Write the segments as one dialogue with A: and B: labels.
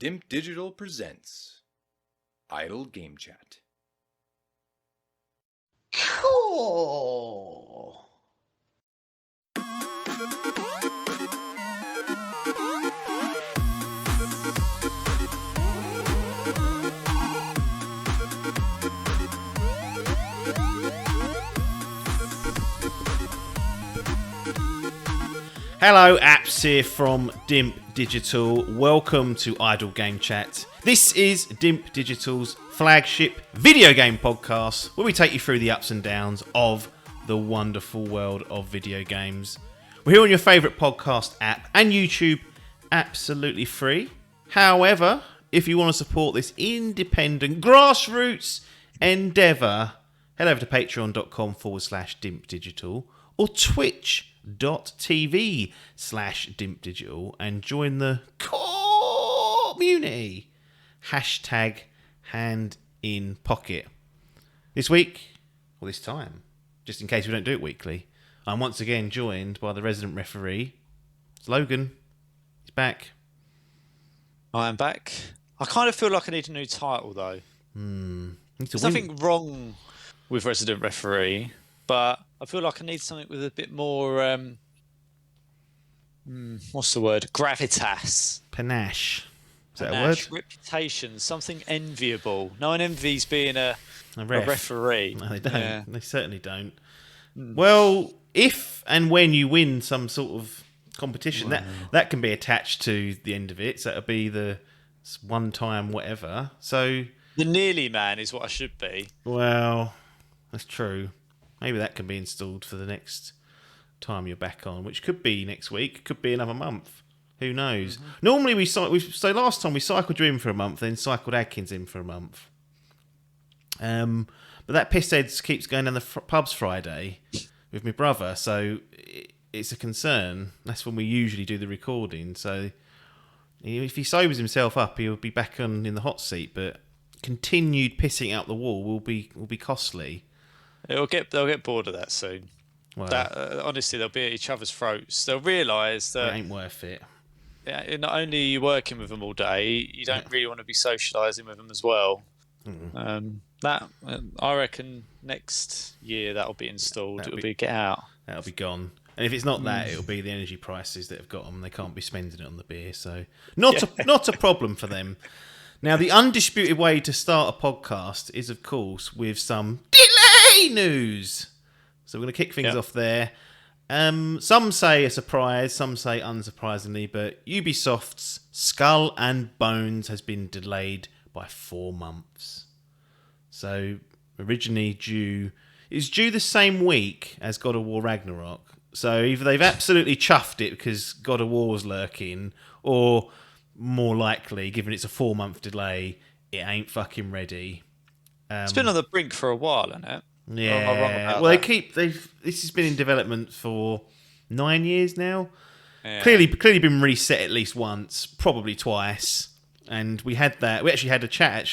A: Dimp Digital presents Idle Game Chat.
B: Cool.
C: Hello, apps here from Dimp Digital. Welcome to Idle Game Chat. This is Dimp Digital's flagship video game podcast where we take you through the ups and downs of the wonderful world of video games. We're here on your favourite podcast app and YouTube, absolutely free. However, if you want to support this independent grassroots endeavour, head over to patreon.com/Dimp Digital or twitch.tv/Dimp Digital and join the community. Hashtag hand in pocket. This week, or this time, just in case we don't do it weekly, I'm once again joined by the resident referee. It's Logan. He's back.
B: I am back. I kind of feel like I need a new title though. There's nothing wrong with resident referee, but I feel like I need something with a bit more, what's the word? Gravitas.
C: Panache. Is that a
B: Panache,
C: word?
B: reputation, something enviable. No one envies being a referee.
C: No, they don't.
B: Yeah.
C: They certainly don't. Well, if and when you win some sort of competition, that can be attached to the end of it. So it'll be the one time whatever. So
B: The nearly man is what I should be.
C: well, that's true. Maybe that can be installed for the next time you're back on, which could be next week, could be another month. Who knows? Normally so last time we cycled you in for a month, then cycled Adkins in for a month. But that pisshead keeps going down the pubs Friday with my brother, so it's a concern. That's when we usually do the recording. So if he sobers himself up, he'll be back in the hot seat. But continued pissing out the wall will be costly.
B: They'll get bored of that soon.
C: Well,
B: Honestly, they'll be at each other's throats. They'll realise that
C: it ain't worth it.
B: yeah, not only are you working with them all day, you don't really want to be socialising with them as well. I reckon next year that'll be installed. It'll be get out.
C: That'll be gone. And if it's not that, it'll be the energy prices that have got them. They can't be spending it on the beer, so not a problem for them. Now, the undisputed way to start a podcast is, of course, with some delay news. So we're going to kick things off there. Some say a surprise, some say unsurprisingly, but Ubisoft's Skull and Bones has been delayed by 4 months. So originally due the same week as God of War Ragnarok. So either they've absolutely chuffed it because God of War was lurking, or more likely, given it's a 4-month delay, it ain't fucking ready.
B: It's been on the brink for a while, hasn't it?
C: Yeah.
B: Am I wrong about
C: well,
B: that?
C: this has been in development for 9 years now.
B: Yeah.
C: Clearly been reset at least once, probably twice. And we actually had a chat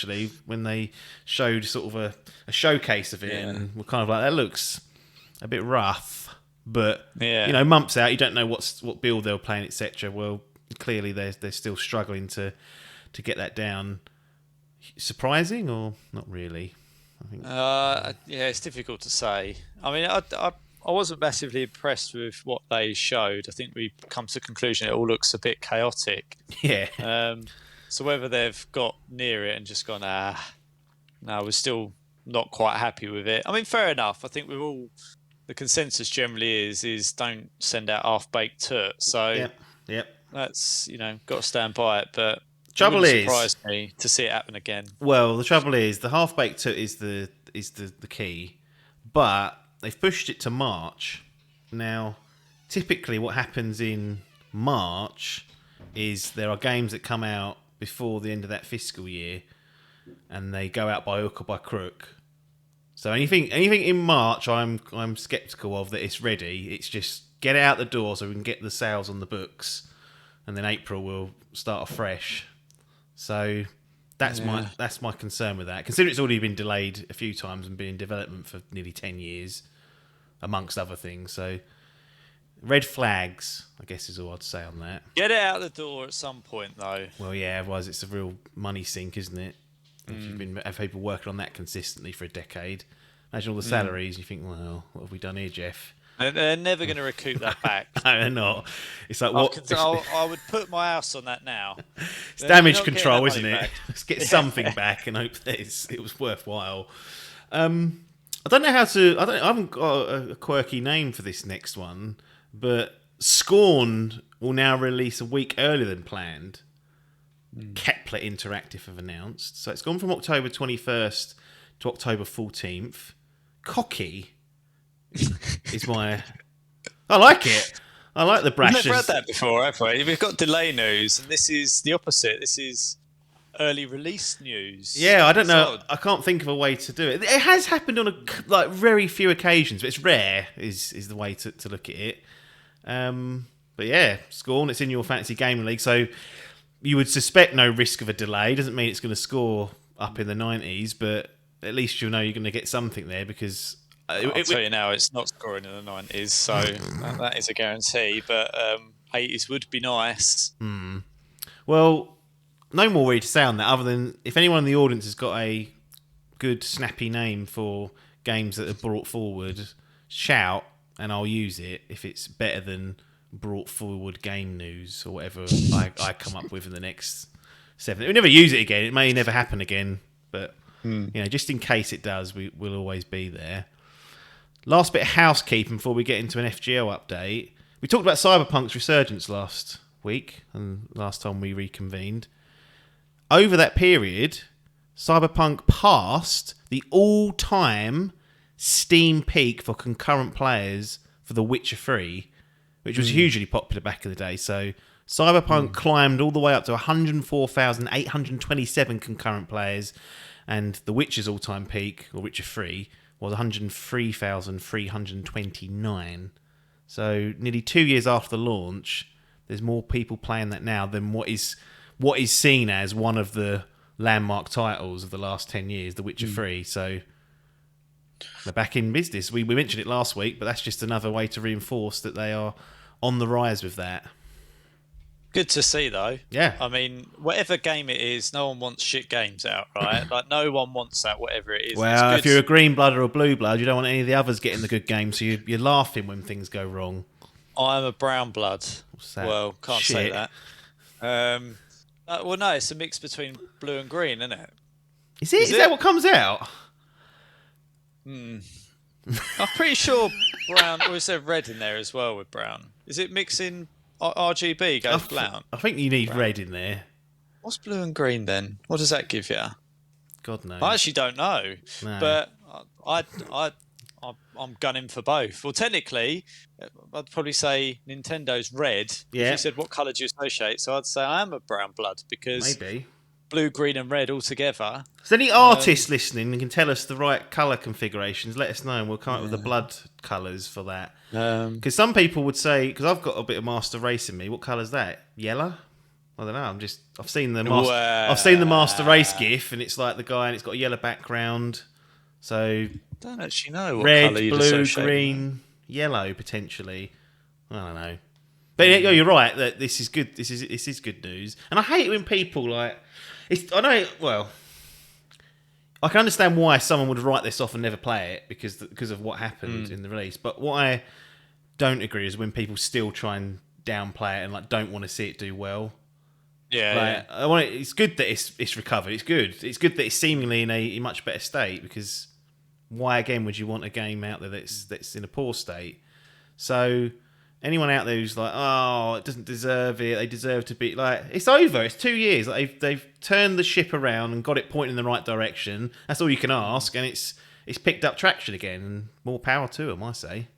C: when they showed sort of a showcase of it, and we're kind of like, that looks a bit rough, but months out, you don't know what build they're playing, etc. Well, clearly they're still struggling to get that down. Surprising or not really? I think.
B: It's difficult to say. I mean, I wasn't massively impressed with what they showed. I think we come to the conclusion it all looks a bit chaotic.
C: Yeah.
B: So whether they've got near it and just gone, no, we're still not quite happy with it. I mean, fair enough. I think the consensus generally is don't send out half-baked turt. So
C: yep.
B: That's, got to stand by it. But
C: trouble
B: it wouldn't surprise me to see it happen again.
C: Well, the trouble is the half-baked turt is the key, but they've pushed it to March. Now, typically what happens in March is there are games that come out before the end of that fiscal year, and they go out by hook or by crook. So anything in March, I'm sceptical of that it's ready. It's just get it out the door so we can get the sales on the books, and then April we'll start afresh. So that's my concern with that. Considering it's already been delayed a few times and been in development for nearly 10 years, amongst other things. So Red flags, I guess, is all I'd say on that.
B: Get it out the door at some point, though.
C: Well, yeah, otherwise it's a real money sink, isn't it? If you've have people working on that consistently for a decade. Imagine all the salaries. You think, well, what have we done here, Jeff?
B: They're never going to recoup that back.
C: No, they're not. It's like what?
B: I would put my house on that now.
C: It's damage control, isn't it?
B: Back.
C: Let's get something back and hope that it was worthwhile. I don't know how to. I haven't got a quirky name for this next one, but Scorn will now release a week earlier than planned. Kepler Interactive have announced, so it's gone from October 21st to October 14th. Cocky is my. I like it. I like the brashness.
B: We've never had that before, have we? We've got delay news, and this is the opposite. This is early release news.
C: Yeah, I don't know. I can't think of a way to do it. It has happened on very few occasions, but it's rare. Is the way to look at it. But yeah, Scorn. It's in your fantasy gaming league, so you would suspect no risk of a delay. Doesn't mean it's going to score up in the 90s, but at least you'll know you're going to get something there because.
B: I'll tell you now, it's not scoring in the 90s, so that is a guarantee. But 80s would be nice.
C: Well, no more really to say on that, other than if anyone in the audience has got a good, snappy name for games that are brought forward, shout, and I'll use it if it's better than brought forward game news or whatever I come up with in the next 7. We'll never use it again. It may never happen again, but just in case it does, we'll always be there. Last bit of housekeeping before we get into an FGL update. We talked about Cyberpunk's resurgence last week and last time we reconvened. Over that period, Cyberpunk passed the all-time Steam peak for concurrent players for The Witcher 3, which was hugely popular back in the day. So Cyberpunk climbed all the way up to 104,827 concurrent players, and The Witcher's all-time peak, or Witcher 3, was 103,329. So nearly 2 years after the launch, there's more people playing that now than what is seen as one of the landmark titles of the last 10 years, The Witcher 3. So they're back in business. We mentioned it last week, but that's just another way to reinforce that they are on the rise with that.
B: Good to see, though.
C: Yeah.
B: I mean, whatever game it is, no one wants shit games out, right? Like, no one wants that, whatever it is.
C: Well, if you're a green blood or a blue blood, you don't want any of the others getting the good games, so you're laughing when things go wrong.
B: I'm a brown blood. Well, can't say that. Well, no, it's a mix between blue and green, isn't it?
C: Is it? Is that what comes out?
B: I'm pretty sure brown, or is there red in there as well with brown? Is it mixing RGB goes brown?
C: I think you need red in there.
B: What's blue and green then? What does that give you?
C: God knows.
B: I actually don't know, but I'm gunning for both. Well, technically, I'd probably say Nintendo's red.
C: Yeah.
B: If you said what colour do you associate, so I'd say I am a brown blood because
C: maybe
B: blue, green, and red all together.
C: Is there any artists listening and can tell us the right colour configurations? Let us know, and we'll come up with the blood colours for that. Because some people would say, because I've got a bit of Master Race in me. What colour's that? Yellow? I don't know. I've seen the Master Race GIF, and it's like the guy, and it's got a yellow background. So
B: I don't actually know what
C: red,
B: colour you'd
C: blue,
B: associate
C: green, yellow potentially. I don't know. But yeah, you're right that this is good. This is good news, and I hate it when people like. I know. Well, I can understand why someone would write this off and never play it because of what happened in the release. But what I don't agree is when people still try and downplay it and like don't want to see it do well.
B: Yeah,
C: It's good that it's recovered. It's good. It's good that it's seemingly in a much better state because why again would you want a game out there that's in a poor state? So anyone out there who's like, oh, it doesn't deserve it, they deserve to be like, it's over. It's 2 years. Like, they've turned the ship around and got it pointing in the right direction. That's all you can ask, and it's picked up traction again. And more power to them, I say.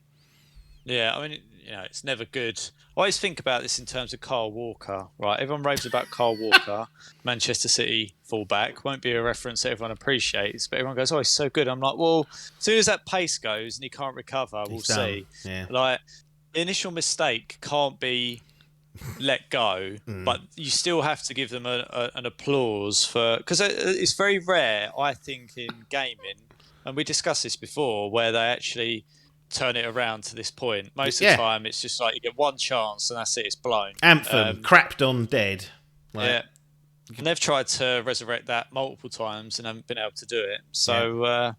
B: Yeah, I mean, it's never good. I always think about this in terms of Kyle Walker, right? Everyone raves about Kyle Walker, Manchester City fullback. Won't be a reference that everyone appreciates, but everyone goes, "Oh, he's so good." I'm like, well, as soon as that pace goes and he can't recover, we'll see.
C: Yeah.
B: Like, the initial mistake can't be let go, but you still have to give them an applause for, because it's very rare, I think, in gaming, and we discussed this before, where they actually turn it around to this point. Most of
C: Yeah.
B: the time, it's just like you get one chance and that's it. It's blown.
C: Anthem, crapped on dead. Like,
B: Yeah. And they've tried to resurrect that multiple times and haven't been able to do it. So,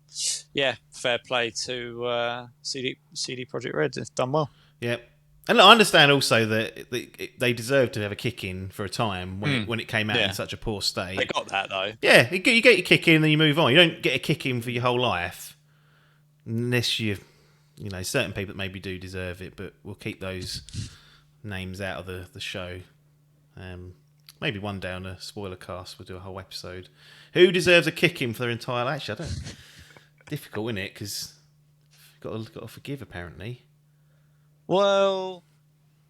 B: fair play to CD Projekt Red. They've done well.
C: Yeah. And look, I understand also that they deserve to have a kick in for a time when it came out in such a poor state.
B: They got that, though.
C: Yeah, you get your kick in and then you move on. You don't get a kick in for your whole life. Unless you know, certain people that maybe do deserve it, but we'll keep those names out of the show. Maybe one day on a spoiler cast we'll do a whole episode. Who deserves a kick in for their entire life? Actually, I don't. Difficult, isn't it? Because you've got to forgive, apparently.
B: Well,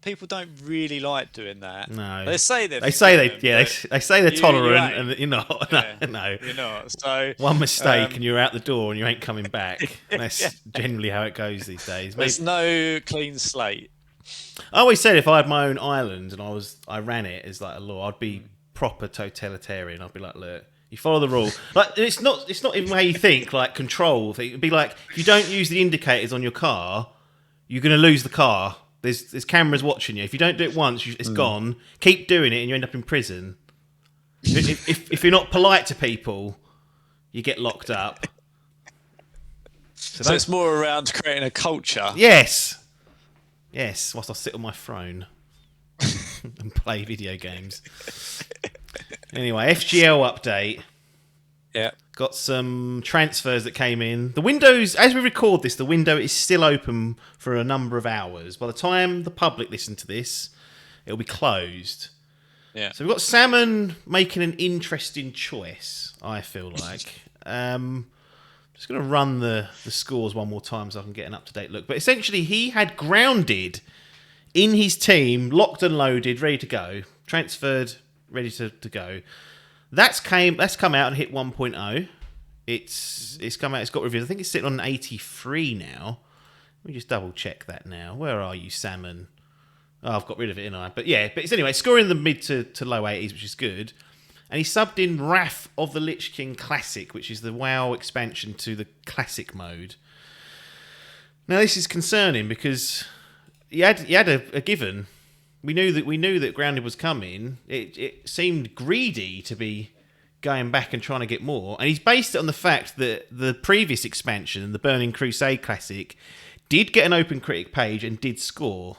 B: people don't really like doing that.
C: No,
B: they say
C: they say they're tolerant, and you're not.
B: Yeah,
C: no,
B: you're not. So
C: one mistake and you're out the door and you ain't coming back. That's generally how it goes these days.
B: There's no clean slate.
C: I always said if I had my own island and I ran it as like a law, I'd be proper totalitarian. I'd be like, look, you follow the rule. Like it's not even how you think. Like control. It'd be like if you don't use the indicators on your car, you're going to lose the car. There's cameras watching you. If you don't do it once, it's gone. Keep doing it, and you end up in prison. If you're not polite to people, you get locked up.
B: So it's more around creating a culture.
C: Yes. Whilst I sit on my throne and play video games. Anyway, FGL update.
B: Yeah.
C: Got some transfers that came in. The windows, as we record this, the window is still open for a number of hours. By the time the public listen to this, it'll be closed.
B: Yeah.
C: So we've got Salmon making an interesting choice, I feel like. Just going to run the scores one more time so I can get an up-to-date look. But essentially, he had Grounded in his team, locked and loaded, ready to go. Transferred, ready to go. That's come out and hit 1.0. It's come out. It's got reviews. I think it's sitting on 83 now. Let me just double check that now. Where are you, Salmon? Oh, I've got rid of it, didn't I? But yeah, it's anyway scoring in the mid to low 80s, which is good. And he subbed in Wrath of the Lich King Classic, which is the WoW expansion to the Classic mode. Now this is concerning because he had a given. We knew that Grounded was coming. It seemed greedy to be going back and trying to get more. And he's based it on the fact that the previous expansion, the Burning Crusade Classic, did get an open critic page and did score.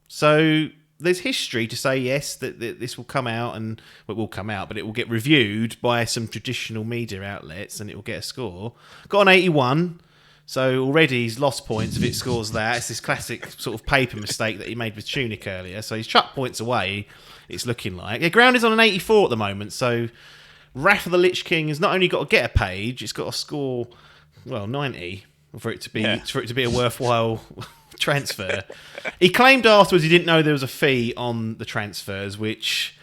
C: So there's history to say, yes, that this will come out and it will come out, but it will get reviewed by some traditional media outlets and it will get a score. Got an 81. So already he's lost points if it scores that. It's this classic sort of paper mistake that he made with Tunic earlier. So he's chucked points away, it's looking like. Yeah, Ground is on an 84 at the moment. So Wrath of the Lich King has not only got to get a page, it's got to score, 90 for it to be a worthwhile transfer. He claimed afterwards he didn't know there was a fee on the transfers, which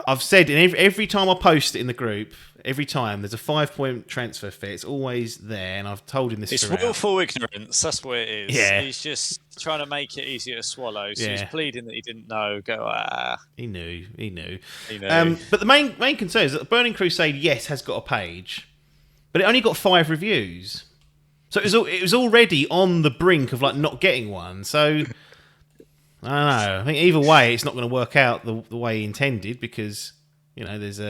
C: I've said in every time I post it in the group, every time there's a 5-point transfer fee. It's always there, and I've told him this.
B: It's willful ignorance. That's what it is.
C: Yeah.
B: He's just trying to make it easier to swallow. So he's pleading that he didn't know. He
C: knew. But the main concern is that the Burning Crusade, yes, has got a page, but it only got 5 reviews. So it was already on the brink of not getting one. So I don't know. I think either way, it's not going to work out the way he intended because there's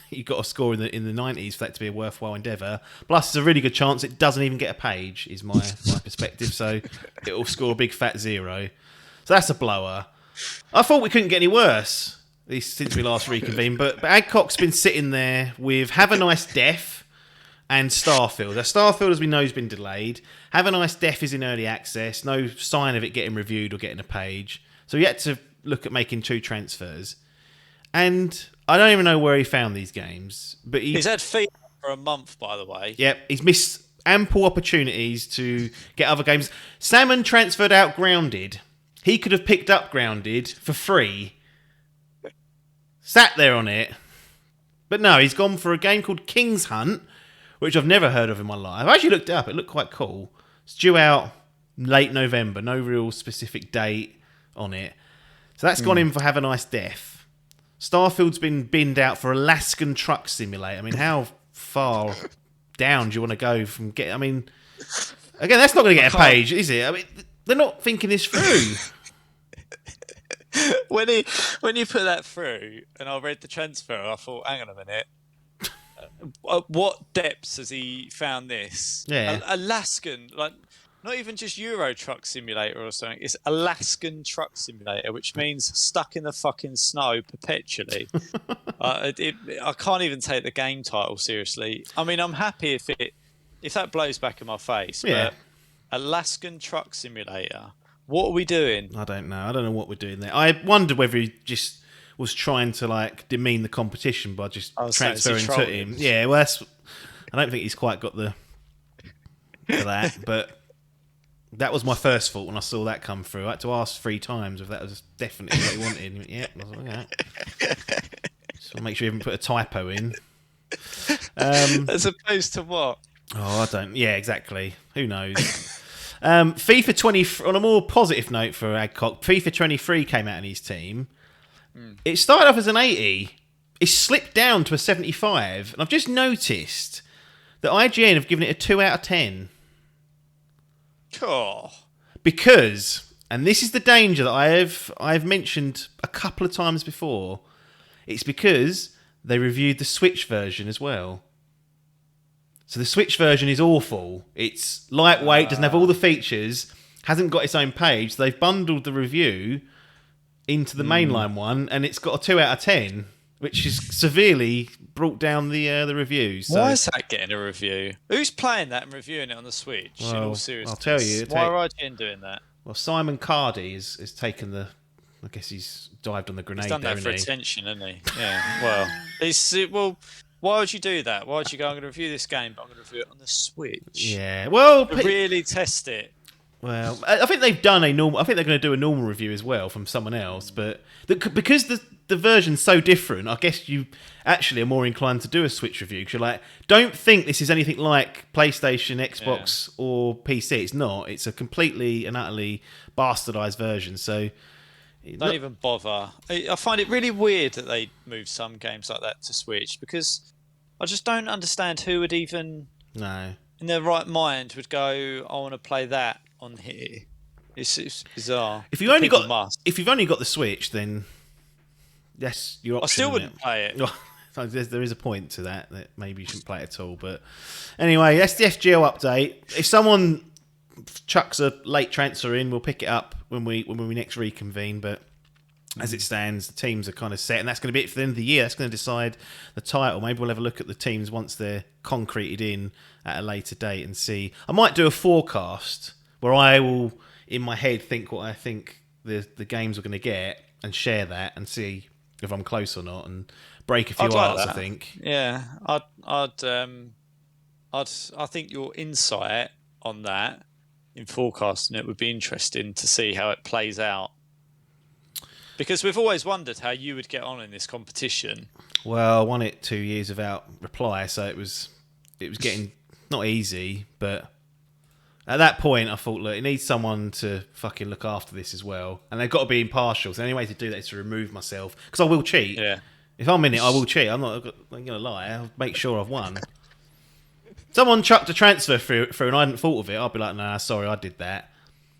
C: you've got to score in the 90s for that to be a worthwhile endeavour. Plus, there's a really good chance it doesn't even get a page. Is my perspective. So it will score a big fat 0. So that's a blower. I thought we couldn't get any worse since we last reconvened, but Adcock's been sitting there with Have a Nice Death and Starfield. Now, Starfield, as we know, has been delayed. Have a Nice Death is in early access. No sign of it getting reviewed or getting a page. So he had to look at making 2 transfers. And I don't even know where he found these games. But
B: he's had feedback for a month, by the way.
C: Yep, he's missed ample opportunities to get other games. Salmon transferred out Grounded. He could have picked up Grounded for free. Sat there on it. But no, he's gone for a game called King's Hunt, which I've never heard of in my life. I actually looked it up. It looked quite cool. It's due out late November. No real specific date on it. So that's gone in for Have a Nice Death. Starfield's been binned out for Alaskan Truck Simulator. I mean, how far down do you want to go from getting... I mean, Again, that's not going to get a
B: can't-
C: page, is it? I mean, they're not thinking this through.
B: when you put that through, and I read the transfer, I thought, hang on a minute. What depths has he found this?
C: Yeah.
B: Alaskan, like not even just Euro Truck Simulator or something. It's Alaskan Truck Simulator, which means stuck in the fucking snow perpetually. I can't even take the game title seriously. I mean, I'm happy if that blows back in my face.
C: Yeah.
B: But Alaskan Truck Simulator. What are we doing?
C: I don't know. I don't know what we're doing there. I wondered whether he just was trying to like demean the competition by just transferring to him. Yeah, well, I don't think he's quite got for that, but that was my first thought when I saw that come through. I had to ask 3 times if that was definitely what he wanted. Yeah, I was like, yeah. So make sure you haven't put a typo in.
B: As opposed to what?
C: Oh, I don't. Yeah, exactly. Who knows? FIFA 20. On a more positive note for Adcock, FIFA 23 came out in his team. It started off as an 80. It slipped down to a 75, and I've just noticed that IGN have given it a 2 out of 10.
B: Oh.
C: Because, and this is the danger that I've mentioned a couple of times before, it's because they reviewed the Switch version as well. So the Switch version is awful. It's lightweight, doesn't have all the features, hasn't got its own page. So they've bundled the review into the mainline one, and it's got a 2 out of 10, which has severely brought down the reviews. So.
B: Why is that getting a review? Who's playing that and reviewing it on the Switch? In all seriousness,
C: I'll tell you.
B: Why are IGN doing that?
C: Well, Simon Cardy has taken the. I guess he's dived on the grenade.
B: He's done that for attention, hasn't he? Yeah. Well, why would you do that? Why would you go? I'm going to review this game, but I'm going to review it on the Switch.
C: Yeah. Well,
B: to really test it.
C: Well, I think they've done a normal. I think they're going to do a normal review as well from someone else, but because the version's so different, I guess you actually are more inclined to do a Switch review because you're like, don't think this is anything like PlayStation, Xbox, or PC. It's not. It's a completely and utterly bastardized version. So
B: don't even bother. I find it really weird that they move some games like that to Switch because I just don't understand who would even in their right mind would go, I want to play that on here. It's bizarre. If you've only
C: got the Switch, then that's your option.
B: I still wouldn't play it.
C: There is a point to that maybe you shouldn't play it at all. But anyway, that's the FGL update. If someone chucks a late transfer in, we'll pick it up when we next reconvene. But as it stands, the teams are kind of set, and that's going to be it for the end of the year. That's going to decide the title. Maybe we'll have a look at the teams once they're concreted in at a later date and see. I might do a forecast where I will, in my head, think what I think the games are going to get and share that and see if I'm close or not and break a few hearts. I think.
B: Yeah, I think your insight on that in forecasting it would be interesting to see how it plays out. Because we've always wondered how you would get on in this competition.
C: Well, I won it 2 years without reply, so it was getting not easy, but at that point I thought, look, it needs someone to fucking look after this as well, and they've got to be impartial. So the only way to do that is to remove myself, because I will cheat.
B: Yeah.
C: If I'm in it, I will cheat. I'm not going to lie. I'll make sure I've won. Someone chucked a transfer through and I hadn't thought of it, I'd be like, nah, sorry, I did that.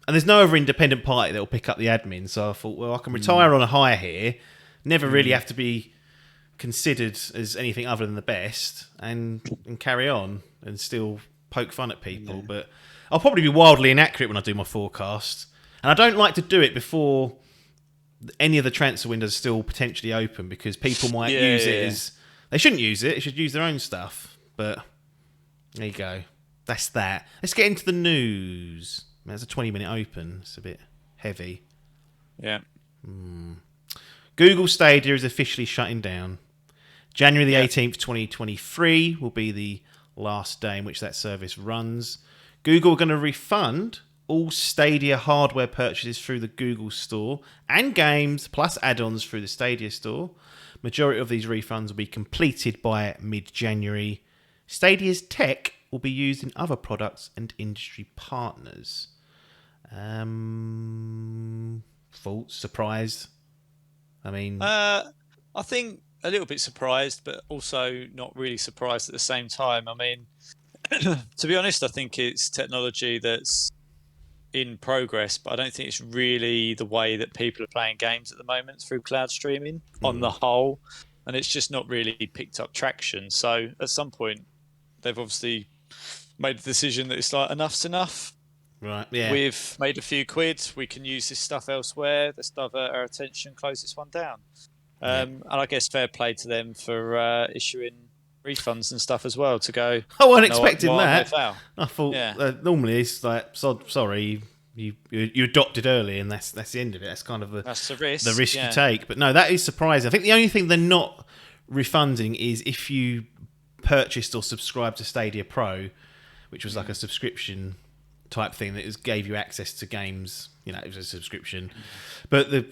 C: And there's no other independent party that will pick up the admin, so I thought, well, I can retire on a high here, never really have to be considered as anything other than the best, and carry on and still poke fun at people. Yeah. But I'll probably be wildly inaccurate when I do my forecast. And I don't like to do it before any of the transfer windows are still potentially open, because people might use it as... They shouldn't use it, they should use their own stuff. But there you go. That's that. Let's get into the news. That's a 20-minute open. It's a bit heavy.
B: Yeah.
C: Google Stadia is officially shutting down. January the 18th, 2023 will be the last day in which that service runs. Google are going to refund all Stadia hardware purchases through the Google Store and games plus add-ons through the Stadia Store. Majority of these refunds will be completed by mid-January. Stadia's tech will be used in other products and industry partners. Thoughts? Surprised? I mean...
B: I think a little bit surprised, but also not really surprised at the same time. I mean, To be honest, I think it's technology that's in progress, but I don't think it's really the way that people are playing games at the moment through cloud streaming on the whole, and it's just not really picked up traction. So at some point, they've obviously made the decision that it's like enough's enough.
C: Right. Yeah.
B: We've made a few quid. We can use this stuff elsewhere. Let's divert our attention, close this one down. And I guess fair play to them for issuing refunds and stuff as well to go.
C: I wasn't expecting
B: no
C: that.
B: foul.
C: I thought normally it's like, sorry, you adopted early, and that's the end of it. That's kind of
B: that's the risk.
C: The risk you take. But no, that is surprising. I think the only thing they're not refunding is if you purchased or subscribed to Stadia Pro, which was like a subscription type thing that gave you access to games. You know, it was a subscription. But the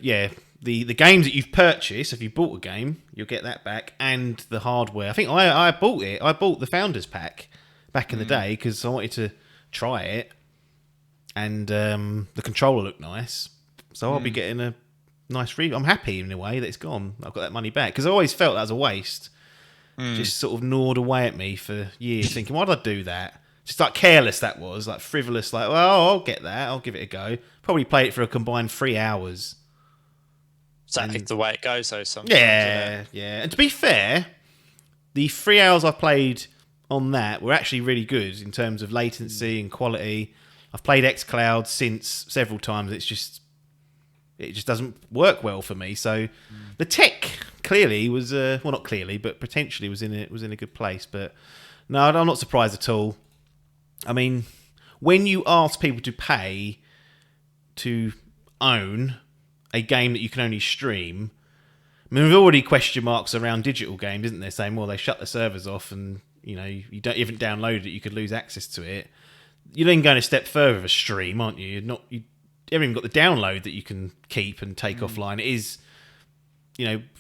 C: games that you've purchased, if you bought a game, you'll get that back, and the hardware. I think I bought it. I bought the Founders Pack back in the day because I wanted to try it, and the controller looked nice, so I'll be getting a nice review. I'm happy in a way that it's gone. I've got that money back because I always felt that was a waste. Just sort of gnawed away at me for years, thinking, why did I do that? Just like careless that was, like frivolous, like, well, I'll get that, I'll give it a go. Probably played it for a combined 3 hours.
B: Exactly the way it goes, though, sometimes.
C: Yeah. And to be fair, the 3 hours I played on that were actually really good in terms of latency and quality. I've played xCloud since several times. It just doesn't work well for me. So the tech clearly was, well, not clearly, but potentially was in a good place. But no, I'm not surprised at all. I mean, when you ask people to pay to own a game that you can only stream, I mean, there's already question marks around digital games, isn't there? Saying, well, they shut the servers off, and you haven't downloaded it, you could lose access to it. You're then going a step further with a stream, aren't you? You haven't even got the download that you can keep and take offline. It is,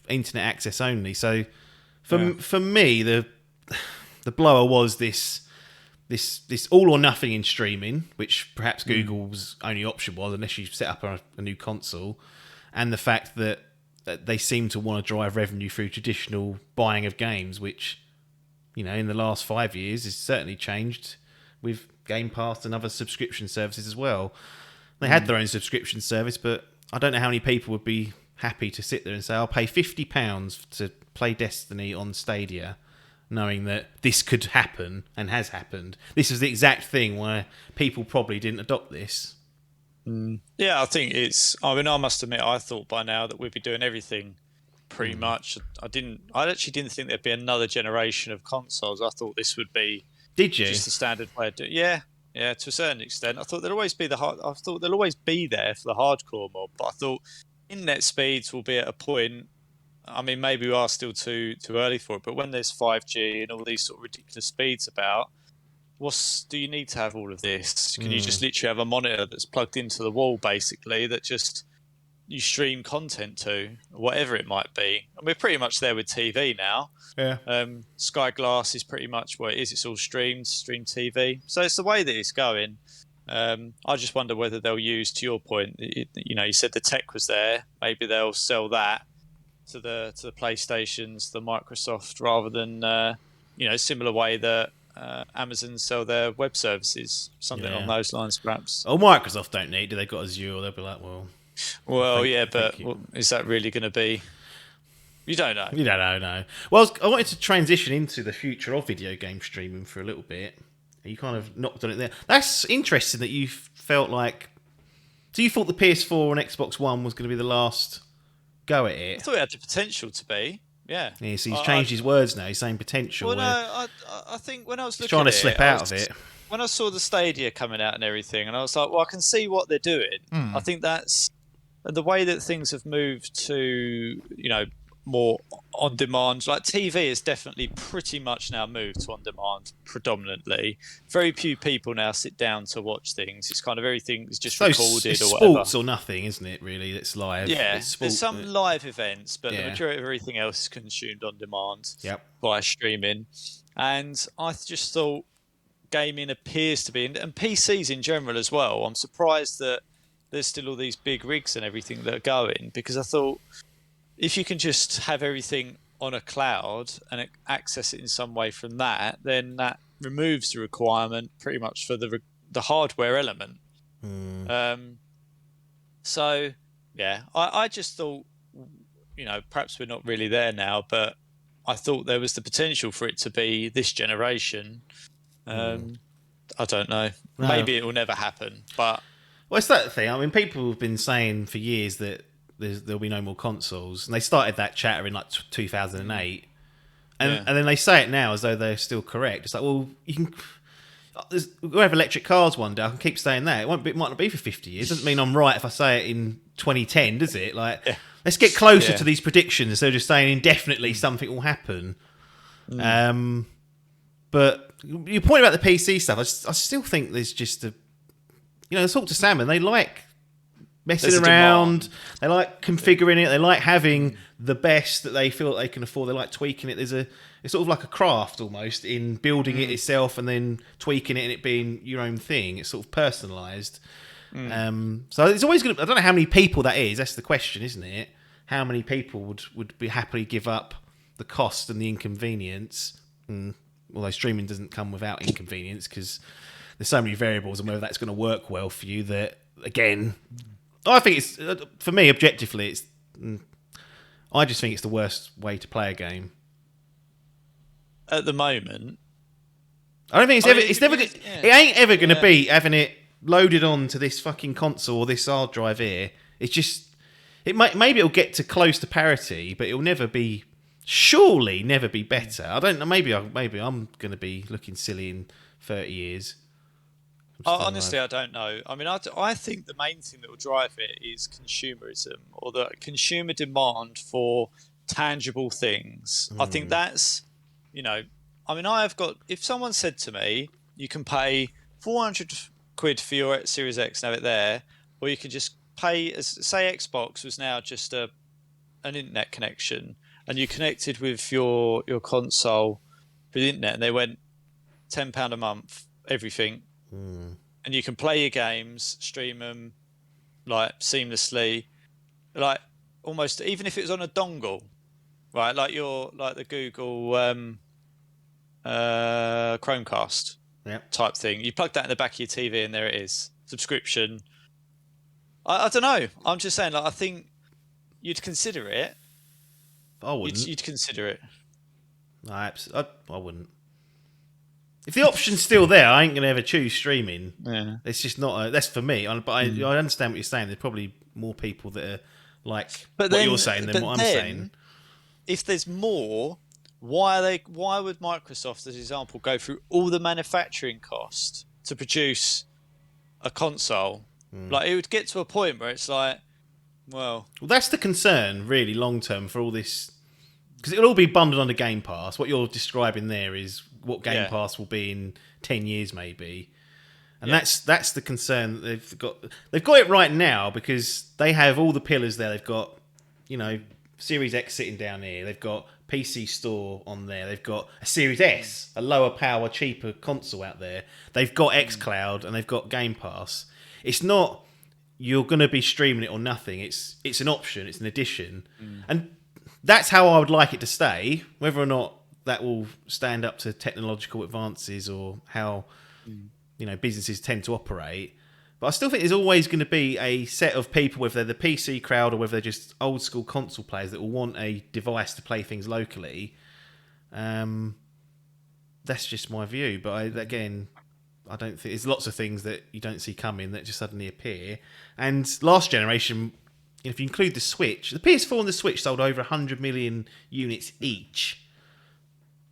C: internet access only. So for me, the blower was this all or nothing in streaming, which perhaps Google's only option was, unless you set up a new console, and the fact that they seem to want to drive revenue through traditional buying of games, which, in the last 5 years has certainly changed with Game Pass and other subscription services as well. They had their own subscription service, but I don't know how many people would be happy to sit there and say, I'll pay £50 to play Destiny on Stadia, knowing that this could happen and has happened. This is the exact thing where people probably didn't adopt this.
B: Yeah, I think I must admit, I thought by now that we'd be doing everything pretty much. I actually didn't think there'd be another generation of consoles. I thought this would be just the standard way of doing it. Yeah, to a certain extent. I thought there'll always be there for the hardcore mob, but I thought internet speeds will be at a point. I mean, maybe we are still too early for it, but when there's 5G and all these sort of ridiculous speeds about, do you need to have all of this? Can you just literally have a monitor that's plugged into the wall, basically, that just you stream content to, whatever it might be? And we're pretty much there with TV now.
C: Yeah.
B: Sky Glass is pretty much what it is. It's all stream TV. So it's the way that it's going. I just wonder whether they'll use, to your point, you said the tech was there. Maybe they'll sell that to the PlayStations, the Microsoft, rather than similar way that Amazon sell their web services, something along those lines, perhaps.
C: Oh, Microsoft don't need. Do they got Azure? They'll be like,
B: is that really going to be? You don't know.
C: You don't know, no. Well, I wanted to transition into the future of video game streaming for a little bit. You kind of knocked on it there. That's interesting that you felt like. So you thought the PS4 and Xbox One was going to be the last go at it?
B: I thought it had the potential to be. Yeah.
C: Yeah, so he's changed his words now. He's saying potential.
B: Well, no, I think when I was looking
C: trying to slip out of it.
B: When I saw the Stadia coming out and everything, and I was like, well, I can see what they're doing. I think that's the way that things have moved to, more on demand. Like TV has definitely pretty much now moved to on demand predominantly. Very few people now sit down to watch things. It's kind of everything is just recorded
C: it's
B: or whatever.
C: Sports or nothing, isn't it? Really, that's live.
B: Yeah, there's some live events, but the majority of everything else is consumed on demand via streaming. And I just thought gaming appears to be, and PCs in general as well. I'm surprised that there's still all these big rigs and everything that are going, because I thought, if you can just have everything on a cloud and access it in some way from that, then that removes the requirement pretty much for the hardware element. So yeah, I just thought, perhaps we're not really there now, but I thought there was the potential for it to be this generation. I don't know.
C: No.
B: Maybe it will never happen, but
C: well, it's that thing. I mean, people have been saying for years that there'll be no more consoles, and they started that chatter in like 2008, and then they say it now as though they're still correct. It's like, well, you can. We'll have electric cars one day. I can keep saying that. It might not be for 50 years. Doesn't mean I'm right if I say it in 2010, does it? Like, let's get closer to these predictions. They're just saying indefinitely something will happen. But your point about the PC stuff, I still think there's just talk to Sam and they like messing around. They like configuring it. They like having the best that they feel that they can afford. They like tweaking it. It's sort of like a craft almost in building it itself and then tweaking it and it being your own thing. It's sort of personalised. So it's always going to... I don't know how many people that is. That's the question, isn't it? How many people would be happily give up the cost and the inconvenience? Although streaming doesn't come without inconvenience because there's so many variables and whether that's going to work well for you that, again... I think it's... For me, objectively, it's... I just think it's the worst way to play a game.
B: At the moment,
C: I don't think it ain't ever going to be having it loaded onto this fucking console or this hard drive here. It's just maybe it'll get to close to parity, but it'll surely never be better. I don't know. Maybe I'm going to be looking silly in 30 years.
B: Honestly, I don't know. I mean, I think the main thing that will drive it is consumerism or the consumer demand for tangible things. I think that's. I mean, if someone said to me, you can pay 400 quid for your Series X and have it there, or you can just pay, say Xbox was now just an internet connection, and you connected with your console with the internet, and they went £10 a month, everything, and you can play your games, stream them, like, seamlessly, like, almost, even if it was on a dongle, right, like the Google Chromecast type thing. You plug that in the back of your TV and there it is. Subscription. I don't know. I'm just saying, like, I think you'd consider it.
C: I wouldn't.
B: You'd consider it.
C: No, I wouldn't. If the option's still there, I ain't going to ever choose streaming.
B: Yeah.
C: It's just not... that's for me. But I understand what you're saying. There's probably more people that are like what you're saying than what I'm saying.
B: If there's more, why would Microsoft, as an example, go through all the manufacturing cost to produce a console? Like, it would get to a point where it's like, well, that's
C: the concern, really, long term for all this, because it'll all be bundled under Game Pass. What you're describing there is what Game Pass will be in 10 years, maybe. And that's the concern that they've got. They've got it right now because they have all the pillars there. They've got, Series X sitting down here. They've got PC Store on there. They've got a Series S, a lower power, cheaper console out there. They've got xCloud and they've got Game Pass. It's not you're going to be streaming it or nothing. It's an option. It's an addition. And that's how I would like it to stay. Whether or not that will stand up to technological advances or how businesses tend to operate. But I still think there's always going to be a set of people, whether they're the PC crowd or whether they're just old school console players, that will want a device to play things locally. That's just my view. But again, I don't think there's lots of things that you don't see coming that just suddenly appear. And last generation, if you include the Switch, the PS4 and the Switch sold over 100 million units each.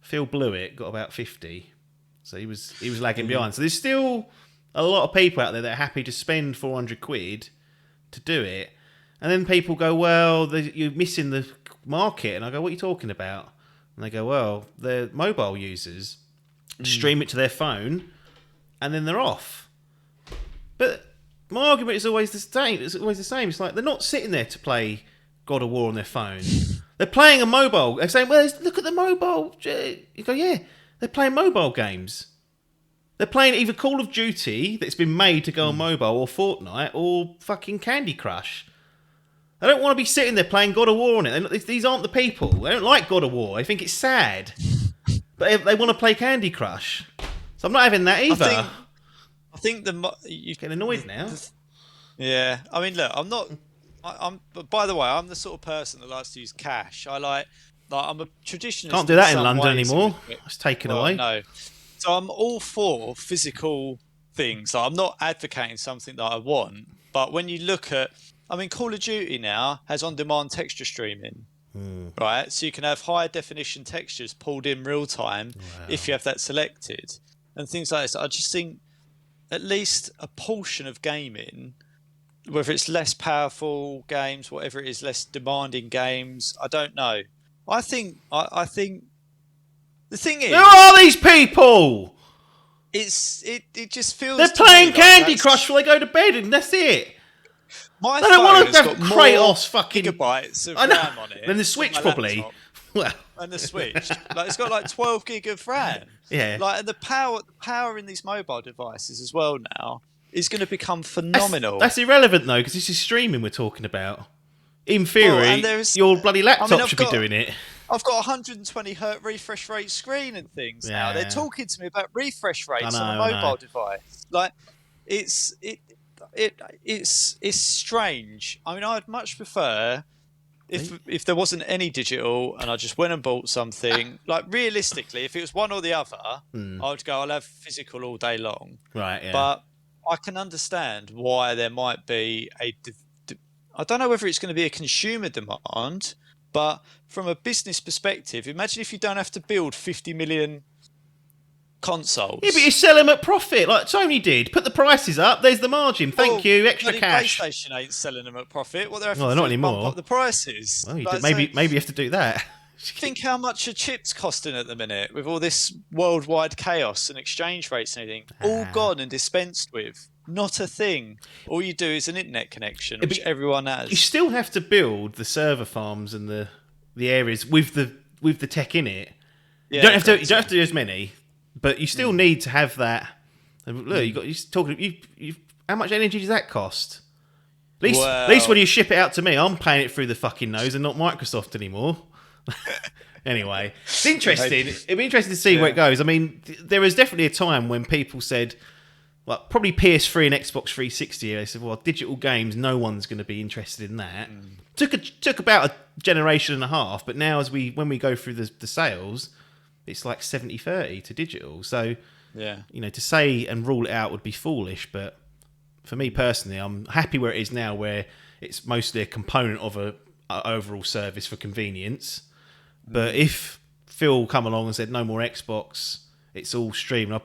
C: Phil blew it, got about 50. So he was lagging behind. So there's still a lot of people out there that are happy to spend 400 quid to do it. And then people go, well, you're missing the market. And I go, what are you talking about? And they go, well, they're mobile users. Stream it to their phone and then they're off. But my argument is always the same. It's like they're not sitting there to play God of War on their phone. They're playing a mobile. They're saying, well, look at the mobile. You go, yeah, they're playing mobile games. They're playing either Call of Duty that's been made to go on mobile, or Fortnite, or fucking Candy Crush. They don't want to be sitting there playing God of War on it. These aren't the people. They don't like God of War. They think it's sad. But they want to play Candy Crush. So I'm not having that either.
B: I think you
C: Getting annoyed now.
B: Yeah, I mean, look, I'm not. I'm. But by the way, I'm the sort of person that likes to use cash. I like I'm a traditionalist.
C: Can't do that in
B: some
C: London
B: ways
C: anymore. It's taken away.
B: No, so I'm all for physical things. Like, I'm not advocating something that I want, but when you look at, I mean, Call of Duty now has on-demand texture streaming, right? So you can have high definition textures pulled in real time if you have that selected, and things like this. I just think at least a portion of gaming, whether it's less powerful games, whatever it is, less demanding games, I don't know. I think the thing is,
C: Who are these people?
B: It just feels
C: They're
B: to
C: playing
B: me like
C: Candy
B: that's-
C: Crush before they go to bed, and that's it.
B: My
C: They don't want
B: phone
C: to
B: has
C: have
B: got more
C: Kratos fucking
B: gigabytes of
C: I know.
B: RAM on it
C: Then the Switch
B: my
C: probably.
B: laptop
C: Well,
B: and the Switch. Like, it's got like 12 gig of RAM.
C: Yeah.
B: Like, and the power in these mobile devices as well now is going to become phenomenal.
C: That's irrelevant though, because this is streaming we're talking about. In theory,
B: and there's-
C: your bloody laptop
B: I've
C: should
B: got-
C: be doing it.
B: I've got 120 hertz refresh rate screen and things now.
C: Yeah.
B: They're talking to me about refresh rates on
C: I
B: a
C: know.
B: mobile device. Like, it's strange. I mean, I'd much prefer if there wasn't any digital and I just went and bought something. Like, realistically, if it was one or the other, I would go, I'll have physical all day long.
C: Right, yeah.
B: But I can understand why there might be I don't know whether it's going to be a consumer demand, but from a business perspective, imagine if you don't have to build 50 million consoles.
C: Yeah, but you sell them at profit, like Sony did. Put the prices up, there's the margin. Thank you, extra
B: bloody
C: cash.
B: PlayStation ain't selling them at profit. What they're having
C: Well,
B: to
C: they're not
B: do is bump
C: anymore.
B: up the prices.
C: Well,
B: Like,
C: maybe
B: so
C: you have to do that.
B: think how much are chips costing at the minute with all this worldwide chaos and exchange rates and everything. All gone and dispensed with. Not a thing. All you do is an internet connection, which everyone has.
C: You still have to build the server farms and the areas with the tech in it.
B: Yeah,
C: You don't have to do as many, but you still need to have that. And look, how much energy does that cost? At least when you ship it out to me, I'm paying it through the fucking nose and not Microsoft anymore. Anyway, it's interesting. It'd be interesting to see where it goes. I mean, there was definitely a time when people said, well, probably PS3 and Xbox 360. They said, well, digital games, no one's going to be interested in that. Took about a generation and a half, but now when we go through the sales, it's like 70-30 to digital. So, to say and rule it out would be foolish. But for me personally, I'm happy where it is now, where it's mostly a component of a overall service for convenience. But if Phil come along and said no more Xbox, it's all streaming, I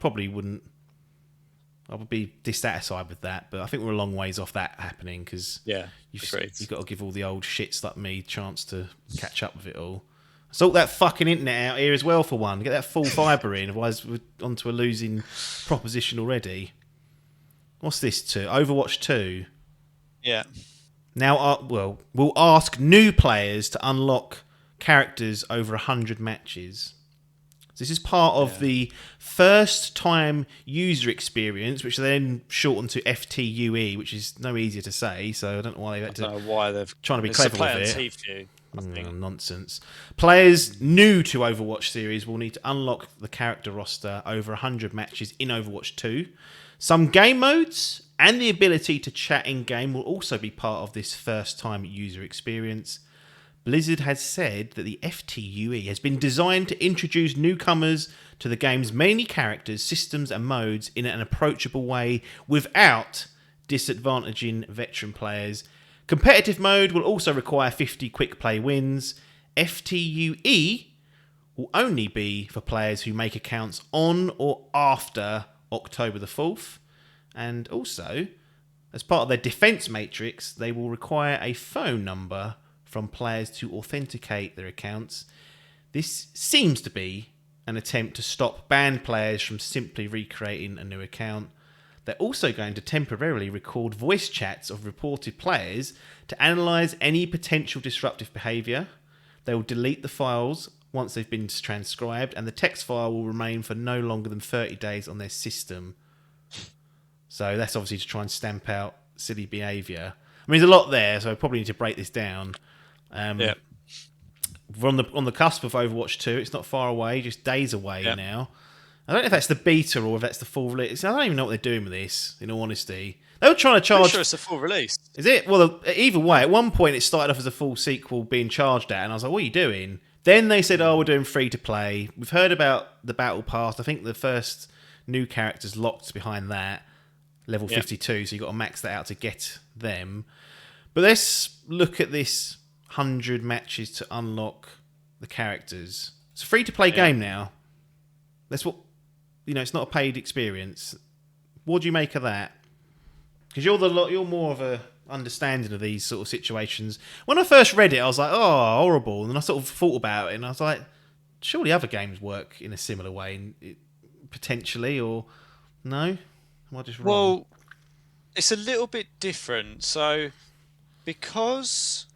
C: would be dissatisfied with that. But I think we're a long ways off that happening, because you've got to give all the old shits like me a chance to catch up with it all. Sort that fucking internet out here as well for one. Get that full fibre in, otherwise we're onto a losing proposition already. What's this to? Overwatch 2.
B: Yeah.
C: Now, we'll ask new players to unlock characters over 100 matches. This is part of the first time user experience, which they then shortened to FTUE, which is no easier to say, so I don't know why they're trying to be clever with it. Nonsense. Players new to Overwatch series will need to unlock the character roster over 100 matches in Overwatch 2. Some game modes and the ability to chat in-game will also be part of this first-time user experience. Blizzard has said that the FTUE has been designed to introduce newcomers to the game's many characters, systems and modes in an approachable way without disadvantaging veteran players. Competitive mode will also require 50 quick play wins. FTUE will only be for players who make accounts on or after October the 4th. And also, as part of their defense matrix, they will require a phone number from players to authenticate their accounts. This seems to be an attempt to stop banned players from simply recreating a new account. They're also going to temporarily record voice chats of reported players to analyse any potential disruptive behaviour. They will delete the files once they've been transcribed, and the text file will remain for no longer than 30 days on their system. So that's obviously to try and stamp out silly behaviour. I mean, there's a lot there, so I probably need to break this down. We're on the cusp of Overwatch 2. It's not far away, just days away now. I don't know if that's the beta or if that's the full release. I don't even know what they're doing with this, in all honesty. They were trying to charge...
B: Pretty sure it's a full release.
C: Is it? Well, either way, at one point it started off as a full sequel being charged at, and I was like, what are you doing? Then they said, we're doing free-to-play. We've heard about the Battle Pass. I think the first new character's locked behind that, level 52, so you've got to max that out to get them. But let's look at this 100 matches to unlock the characters. It's a free-to-play game now. That's what... it's not a paid experience. What do you make of that? Because you're more of a understanding of these sort of situations. When I first read it, I was like, oh, horrible. And then I sort of thought about it, and I was like, surely other games work in a similar way, potentially, or no? Am I just wrong?
B: Well, it's a little bit different. So, because...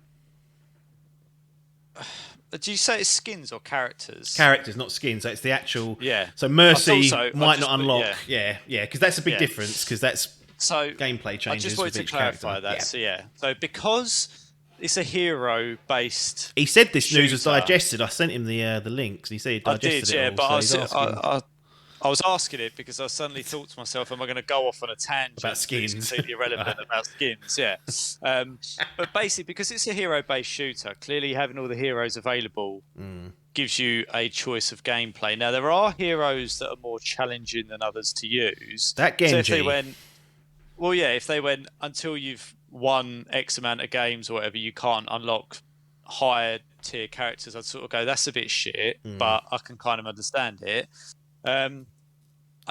B: Do you say it's skins or characters?
C: Characters, not skins. So it's the actual...
B: Yeah.
C: So Mercy
B: so.
C: might not unlock... Yeah, because that's a big difference, because that's...
B: So
C: gameplay changes.
B: I just wanted to clarify that. So because it's a hero-based.
C: He said this news was digested. I sent him the links, and he said he digested it.
B: But I was asking it because I suddenly thought to myself, "Am I going to go off on a tangent
C: about skins?
B: Completely irrelevant about skins?" Yeah. But basically, because it's a hero-based shooter, clearly having all the heroes available gives you a choice of gameplay. Now there are heroes that are more challenging than others to use.
C: That Genji.
B: So if they went. Well, yeah, if they went until you've won X amount of games or whatever, you can't unlock higher tier characters, I'd sort of go, that's a bit shit, but I can kind of understand it. I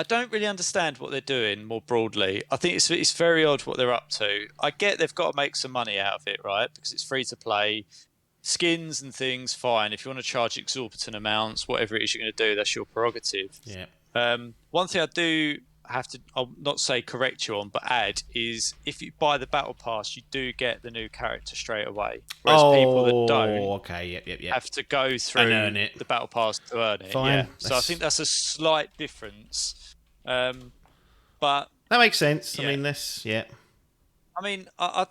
B: don't really understand what they're doing more broadly. I think it's very odd what they're up to. I get they've got to make some money out of it, right? Because it's free to play. Skins and things, fine. If you want to charge exorbitant amounts, whatever it is you're going to do, that's your prerogative.
C: Yeah.
B: One thing I do... I'll not say correct you on, but add is if you buy the battle pass, you do get the new character straight away. Whereas people that don't have to go through the battle pass to earn it.
C: Fine.
B: Yeah. So I think that's a slight difference. But
C: that makes sense.
B: Yeah.
C: I mean, this,
B: I mean, I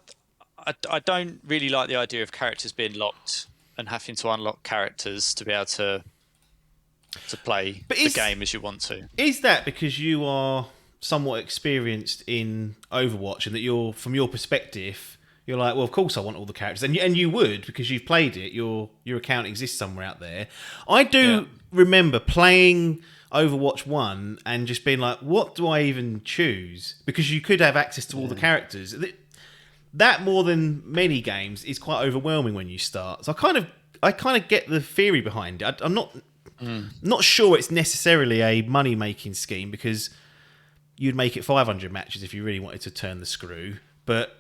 B: don't really like the idea of characters being locked and having to unlock characters to be able to play the game as you want to. Is
C: that because you are somewhat experienced in Overwatch and that you're, from your perspective, you're like, well, of course I want all the characters. And you would, because you've played it, your account exists somewhere out there. I do remember playing Overwatch 1 and just being like, what do I even choose? Because you could have access to all the characters. That, more than many games, is quite overwhelming when you start. So I kind of get the theory behind it. I'm not sure it's necessarily a money-making scheme, because you'd make it 500 matches if you really wanted to turn the screw. But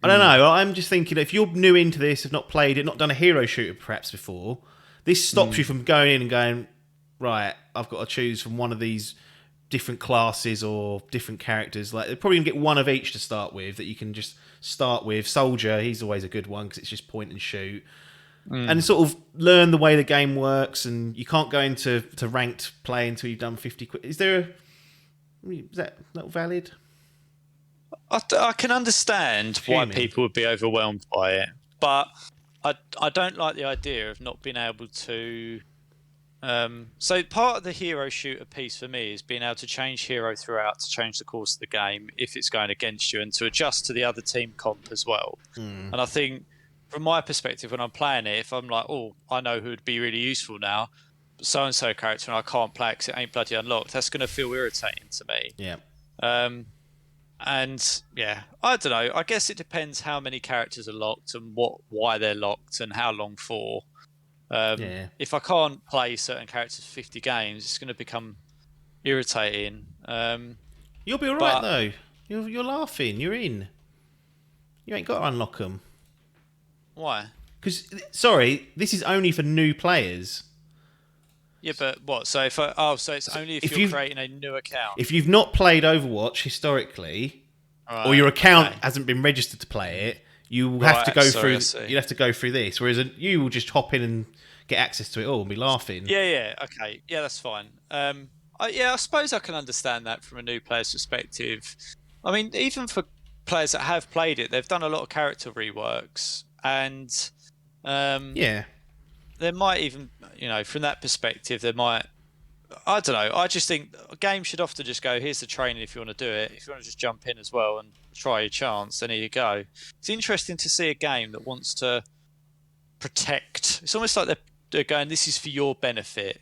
C: I don't know. I'm just thinking, if you're new into this, have not played it, not done a hero shooter perhaps before, this stops you from going in and going, right, I've got to choose from one of these different classes or different characters. Like, they're probably going to get one of each to start with that you can just start with. Soldier, he's always a good one because it's just point and shoot. And sort of learn the way the game works, and you can't go into ranked play until you've done 50 quid. Is that not valid?
B: I can understand why people would be overwhelmed by it, but I don't like the idea of not being able to... So part of the hero shooter piece for me is being able to change hero throughout to change the course of the game if it's going against you, and to adjust to the other team comp as well. And I think... From my perspective, when I'm playing it, if I'm like, oh, I know who would be really useful now, so-and-so character, and I can't play it because it ain't bloody unlocked, that's going to feel irritating to me.
C: Yeah.
B: And, yeah, I don't know. I guess it depends how many characters are locked and why they're locked and how long for. If I can't play certain characters for 50 games, it's going to become irritating.
C: You'll be all right, though. You're laughing. You're in. You ain't got to unlock them.
B: Why?
C: Because, sorry, this is only for new players.
B: Yeah, but what? So so it's only if you're creating a new account.
C: If you've not played Overwatch historically, or your account hasn't been registered to play it, you have to go through. You have to go through this. Whereas you will just hop in and get access to it all and be laughing.
B: Yeah, okay, yeah, that's fine. I suppose I can understand that from a new player's perspective. I mean, even for players that have played it, they've done a lot of character reworks. And there might even, from that perspective, there might I don't know. I just think a game should often just go, here's the training if you want to do it. If you want to just jump in as well and try your chance, then here you go. It's interesting to see a game that wants to protect. It's almost like they're going, this is for your benefit.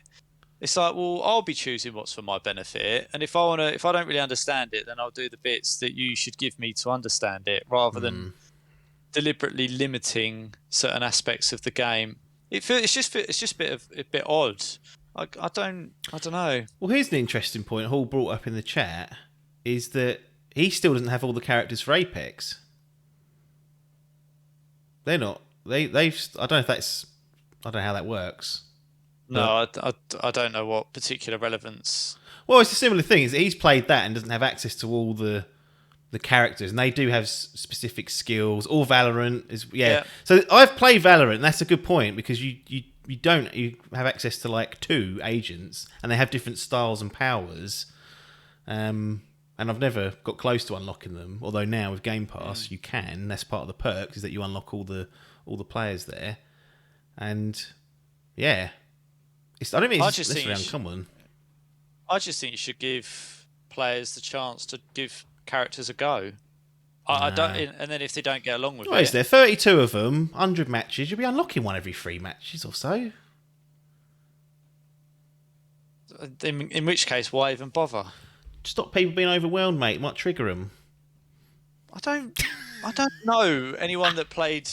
B: It's like, well, I'll be choosing what's for my benefit, and if I don't really understand it, then I'll do the bits that you should give me to understand it, rather than deliberately limiting certain aspects of the game. It's just a bit odd. I don't know.
C: Well, here's an interesting point Hall brought up in the chat, is that he still doesn't have all the characters for Apex. They're not. They've. I don't know if that's. I don't know how that works.
B: No, I don't know what particular relevance.
C: Well, it's a similar thing. Is that he's played that and doesn't have access to all the characters, and they do have specific skills. All Valorant is So I've played Valorant. And that's a good point, because you have access to like 2 agents, and they have different styles and powers. And I've never got close to unlocking them. Although now with Game Pass you can. That's part of the perks, is that you unlock all the players there. And yeah. I don't think it's necessarily uncommon.
B: I just think you should give players the chance to give characters a go. I don't, and then if they don't get along with
C: Is there 32 of them, 100 matches? You'll be unlocking one every 3 matches or so.
B: In which case, why even bother?
C: Stop people being overwhelmed, mate. It might trigger them.
B: I don't know anyone that played.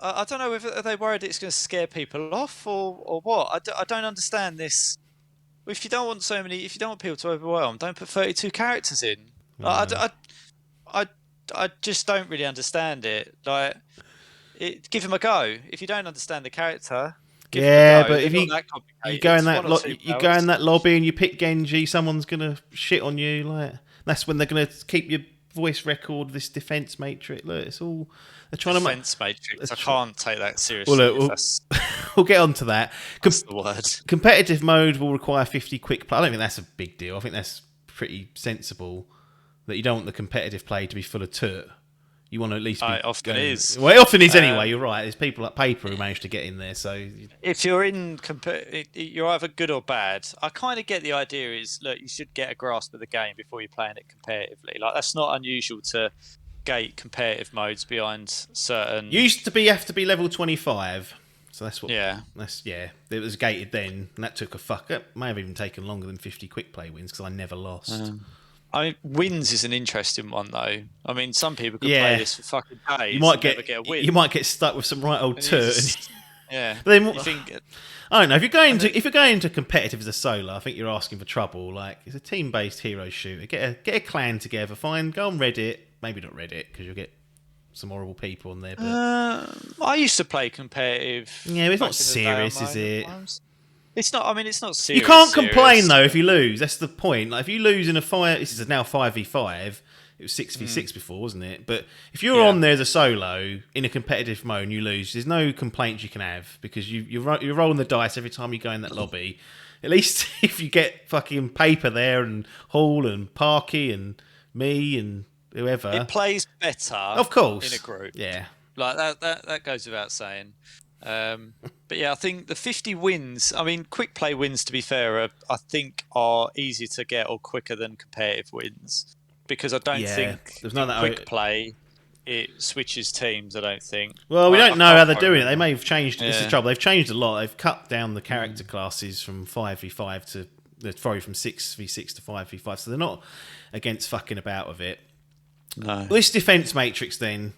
B: I don't know if are they worried it's going to scare people off or what. I don't understand this. If you don't want people to overwhelm, don't put 32 characters in. I just don't really understand it. Like, give them a go. If you don't understand the character, give them a go.
C: But if you go in that lobby and you pick Genji, someone's gonna shit on you. Like, that's when they're gonna keep your voice record. This defense matrix. Look, it's all they're trying
B: defense matrix. I can't take that seriously.
C: Well, we'll get onto that.
B: That's the word.
C: Competitive mode will require 50 quick play. I don't think that's a big deal. I think that's pretty sensible. That you don't want the competitive play to be full of toot. You want to at least be...
B: It often is.
C: Well, it often is anyway, you're right. There's people like Paper who manage to get in there, so...
B: If you're you're either good or bad. I kind of get the idea is, look, you should get a grasp of the game before you're playing it competitively. Like, that's not unusual to gate competitive modes behind certain...
C: Used to be, you have to be level 25. So that's what...
B: Yeah.
C: It was gated then, and that took a fuck up. May have even taken longer than 50 quick play wins, because I never lost.
B: I mean, wins is an interesting one, though. I mean, some people could play this for fucking days.
C: Never get a win. You might get stuck with some right old toot.
B: Yeah.
C: But then, I don't know. If you're going to competitive as a solo, I think you're asking for trouble. Like, it's a team-based hero shooter. Get a clan together. Go on Reddit. Maybe not Reddit, because you'll get some horrible people on there. But...
B: I used to play competitive.
C: Yeah, but it's not serious, is it?
B: It's not. I mean, it's not serious.
C: You can't complain though if you lose. That's the point. Like, if you lose in a fire, this is now 5v5. It was 6v6 before, wasn't it? But if you're on there as a solo in a competitive mode and you lose, there's no complaints you can have, because you're rolling the dice every time you go in that lobby. At least if you get fucking Paper there and Hall and Parky and me and whoever,
B: it plays better.
C: Of course,
B: in a group.
C: Yeah,
B: like that goes without saying. But yeah, I think the 50 wins, I mean, quick play wins, to be fair, I think are easier to get or quicker than competitive wins, because I don't think
C: there's none of that
B: quick play it switches teams. I don't think.
C: Well, we don't know how they're doing it. They may have changed. This is the trouble. They've changed a lot. They've cut down the character classes from 5v5 to from 6v6 to 5v5. So they're not against fucking about with it.
B: No.
C: This defense matrix, then,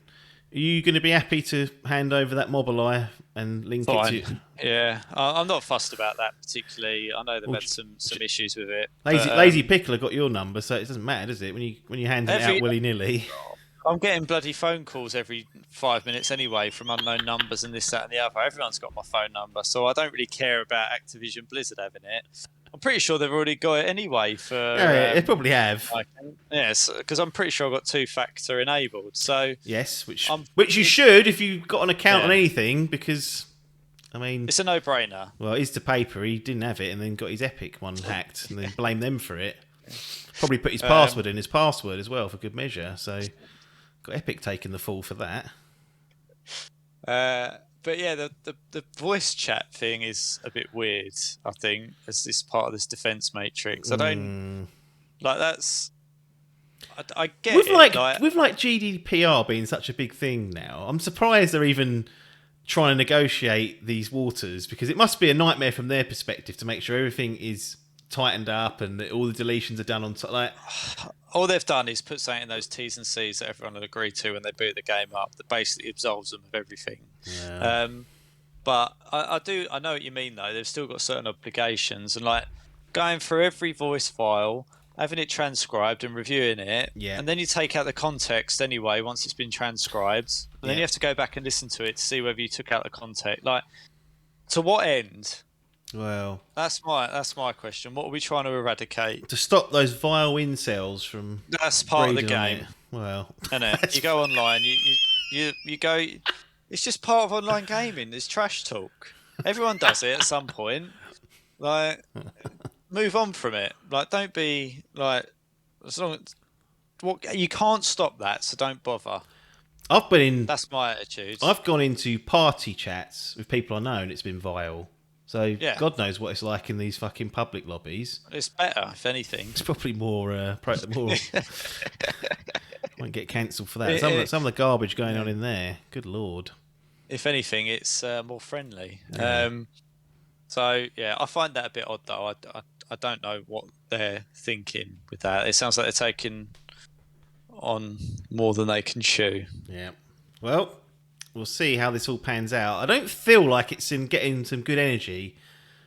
C: are you going to be happy to hand over that Mobileye and link it to...
B: Yeah, I'm not fussed about that particularly. I know they've had some issues with it.
C: Lazy Pickler got your number, so it doesn't matter, does it? When you hand it out willy-nilly.
B: I'm getting bloody phone calls every 5 minutes anyway from unknown numbers and this, that and the other. Everyone's got my phone number, so I don't really care about Activision Blizzard having it. I'm pretty sure they've already got it anyway.
C: They probably have.
B: Yes, because I'm pretty sure I've got 2-factor enabled. So
C: yes, which you should if you've got an account on anything, because I mean
B: it's a no-brainer.
C: Well, it is to Paper. He didn't have it, and then got his Epic one hacked, and then blame them for it. Probably put his password in his password as well for good measure. So got Epic taking the fall for that.
B: but yeah, the voice chat thing is a bit weird. I think as this part of this defense matrix, I don't like that's. I get
C: With
B: it.
C: like GDPR being such a big thing now, I'm surprised they're even trying to negotiate these waters, because it must be a nightmare from their perspective to make sure everything is tightened up and that all the deletions are done on like.
B: All they've done is put something in those T's and C's that everyone will agree to when they boot the game up that basically absolves them of everything.
C: Yeah.
B: But I know what you mean though. They've still got certain obligations, and like going through every voice file, having it transcribed and reviewing it, and then you take out the context anyway once it's been transcribed, and then you have to go back and listen to it to see whether you took out the context. Like, to what end?
C: Well,
B: that's my question. What are we trying to eradicate?
C: To stop those vile incels from.
B: That's part of the game.
C: Well,
B: isn't it? You go online, you go. It's just part of online gaming. There's trash talk. Everyone does it at some point. Like, move on from it. Like, don't be like. As long as, you can't stop that, so don't bother.
C: I've been in.
B: That's my attitude.
C: I've gone into party chats with people I know, and it's been vile. So
B: yeah.
C: God knows what it's like in these fucking public lobbies.
B: It's better, if anything.
C: It's probably more. Won't get cancelled for that. Some of the garbage going on in there. Good lord.
B: If anything, it's more friendly.
C: Yeah.
B: So yeah, I find that a bit odd though. I don't know what they're thinking with that. It sounds like they're taking on more than they can chew.
C: Yeah. Well, we'll see how this all pans out. I don't feel like it's getting some good energy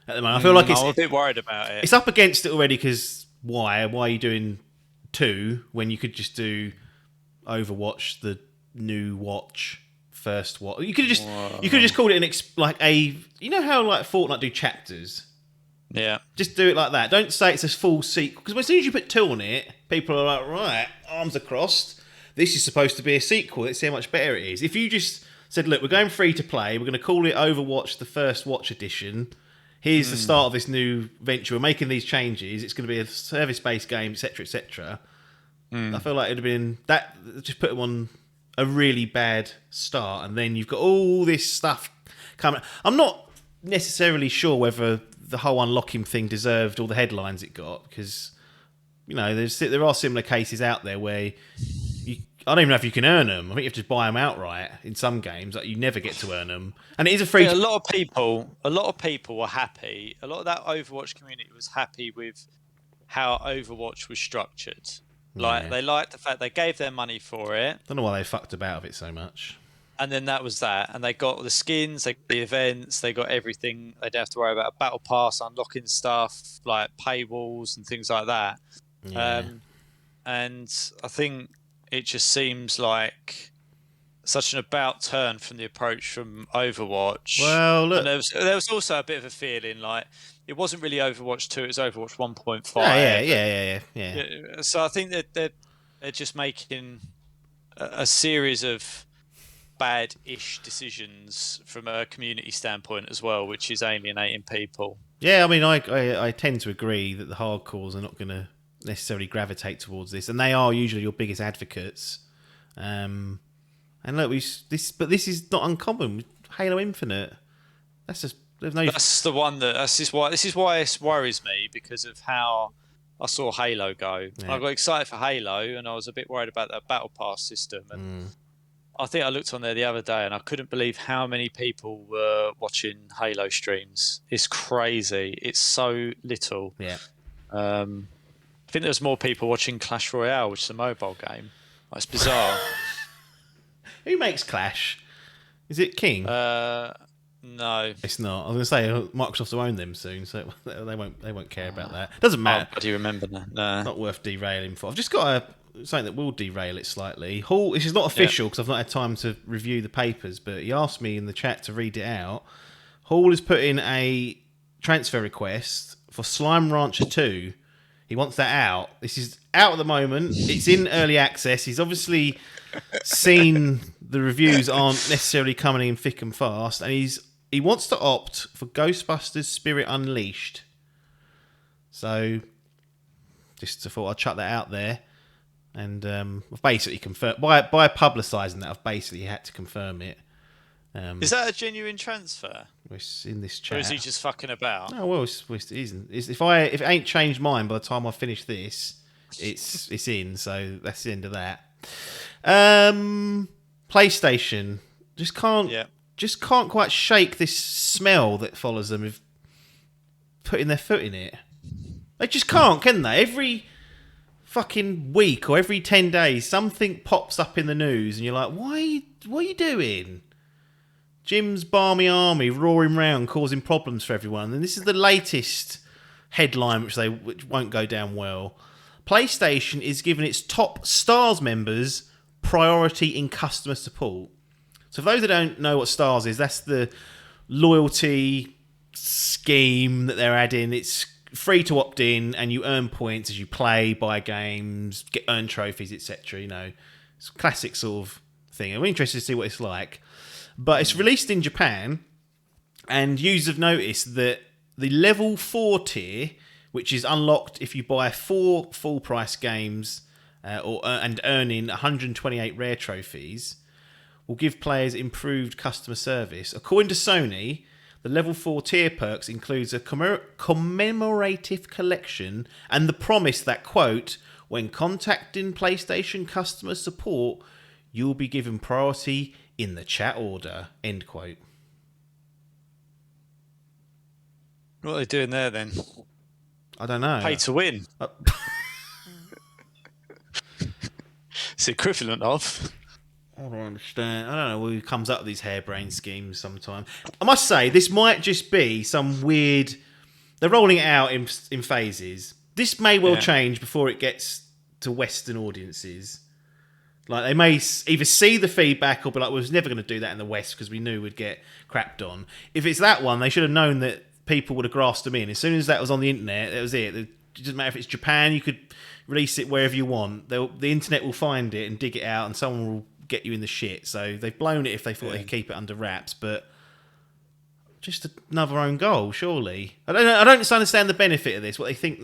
C: at the moment. I feel like I'm
B: a bit worried about it.
C: It's up against it already because why? Why are you doing 2 when you could just do Overwatch, the new watch, first watch? You could have just called it you know how like Fortnite do chapters.
B: Yeah.
C: Just do it like that. Don't say it's a full sequel, because as soon as you put 2 on it, people are like, right, arms are crossed. This is supposed to be a sequel. Let's see how much better it is. If you just said, look, we're going free to play. We're going to call it Overwatch, the first watch edition. Here's the start of this new venture. We're making these changes. It's going to be a service-based game, etc., etc. I feel like it would have been that. Just put them on a really bad start, and then you've got all this stuff coming. I'm not necessarily sure whether the whole unlocking thing deserved all the headlines it got, because there are similar cases out there where I don't even know if you can earn them. I think you have to buy them outright in some games. Like, you never get to earn them, and it is a free.
B: A lot of people were happy. A lot of that Overwatch community was happy with how Overwatch was structured. Like, they liked the fact they gave their money for it.
C: Don't know why they fucked about with it so much.
B: And then that was that. And they got the skins, they got the events, they got everything. They didn't have to worry about a battle pass, unlocking stuff, like paywalls and things like that.
C: Yeah.
B: And I think it just seems like such an about turn from the approach from Overwatch.
C: Well, look.
B: And there was also a bit of a feeling like it wasn't really Overwatch 2, it was Overwatch 1.5.
C: Yeah.
B: So I think that they're just making a series of bad-ish decisions from a community standpoint as well, which is alienating people.
C: Yeah, I mean, I tend to agree that the hardcores are not going to necessarily gravitate towards this, and they are usually your biggest advocates. And look, this is not uncommon. Halo Infinite, that's just
B: That's the one this is why it worries me, because of how I saw Halo go. Yeah. I got excited for Halo, and I was a bit worried about that battle pass system. And I think I looked on there the other day, and I couldn't believe how many people were watching Halo streams. It's crazy. It's so little.
C: Yeah.
B: I think there's more people watching Clash Royale, which is a mobile game. It's bizarre.
C: Who makes Clash? Is it King?
B: No,
C: it's not. I was going to say Microsoft will own them soon, so they won't care about that. Doesn't matter.
B: Do you remember that? No.
C: Not worth derailing for. I've just got something that will derail it slightly. Hall, this is not official because I've not had time to review the papers, but he asked me in the chat to read it out. Hall has put in a transfer request for Slime Rancher 2. He wants that out. This is out at the moment. It's in early access. He's obviously seen the reviews aren't necessarily coming in thick and fast, and he wants to opt for Ghostbusters Spirit Unleashed. So, just thought I'd chuck that out there. And I've basically confirmed, by publicising that, I've basically had to confirm it.
B: Is that a genuine transfer?
C: It's in this
B: Or
C: chat.
B: is he just fucking about?
C: Oh well, it isn't. If it ain't changed mine by the time I finish this, it's in. So that's the end of that. PlayStation just can't quite shake this smell that follows them of putting their foot in it. They just can't, can they? Every fucking week or every 10 days, something pops up in the news, and you're like, what are you doing? Jim's Barmy Army roaring round, causing problems for everyone. And this is the latest headline, which won't go down well. PlayStation is giving its top Stars members priority in customer support. So for those that don't know what Stars is, that's the loyalty scheme that they're adding. It's free to opt in, and you earn points as you play, buy games, earn trophies, etc. You know, it's a classic sort of thing. I'm interested to see what it's like. But it's released in Japan, and users have noticed that the level 4 tier, which is unlocked if you buy 4 full price games and earning 128 rare trophies, will give players improved customer service. According to Sony, the level 4 tier perks includes a commemorative collection and the promise that, quote, when contacting PlayStation customer support, you will be given priority in the chat order, end quote.
B: What are they doing there then?
C: I don't know.
B: Pay to win. It's equivalent of.
C: I don't understand. I don't know who comes up with these harebrained schemes sometimes. I must say, this might just be some weird... They're rolling it out in phases. This may well change before it gets to Western audiences. Like, they may either see the feedback or be like, we was never going to do that in the West because we knew we'd get crapped on. If it's that one, they should have known that people would have grasped them in. As soon as that was on the internet, that was it. It doesn't matter if it's Japan, you could release it wherever you want. The internet will find it and dig it out, and someone will get you in the shit. So they've blown it if they thought they could keep it under wraps, but just another own goal, surely. I don't understand the benefit of this. What they think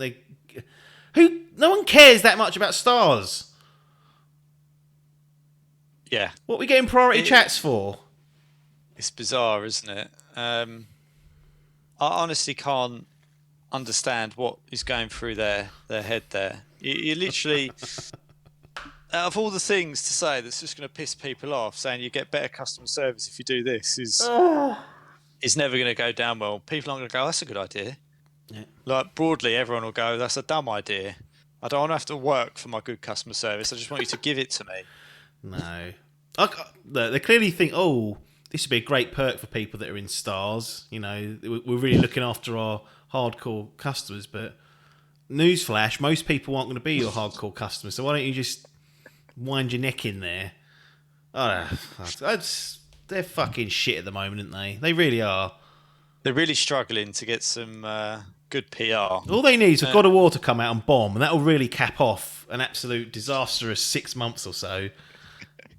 C: no one cares that much about Stars.
B: Yeah.
C: What are we getting priority chats for?
B: It's bizarre, isn't it? I honestly can't understand what is going through their head there. You literally, out of all the things to say that's just going to piss people off, saying you get better customer service if you do this is never going to go down well. People aren't going to go, that's a good idea. Yeah. Like, broadly, everyone will go, that's a dumb idea. I don't want to have to work for my good customer service. I just want you to give it to me.
C: No. They clearly think, this would be a great perk for people that are in Stars. You know, we're really looking after our hardcore customers. But newsflash, most people aren't going to be your hardcore customers. So why don't you just wind your neck in there? They're fucking shit at the moment, aren't they? They really are.
B: They're really struggling to get some good PR.
C: All they need is a God of War to come out and bomb, and that will really cap off an absolute disastrous 6 months or so.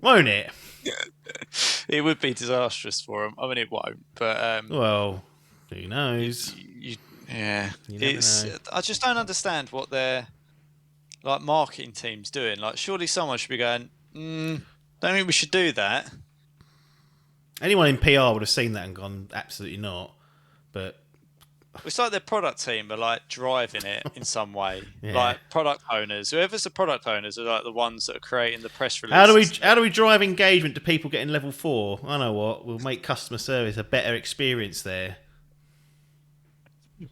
C: Won't it?
B: It would be disastrous for them. I mean, it won't, but
C: well, who knows?
B: You know. I just don't understand what their marketing team's doing. Like, surely someone should be going, don't think we should do that.
C: Anyone in PR would have seen that and gone, absolutely not. But
B: it's like their product team are like driving it in some way.
C: Yeah.
B: Like product owners, whoever's the product owners are like the ones that are creating the press releases.
C: How do we drive engagement to people getting level 4? I know what. We'll make customer service a better experience there.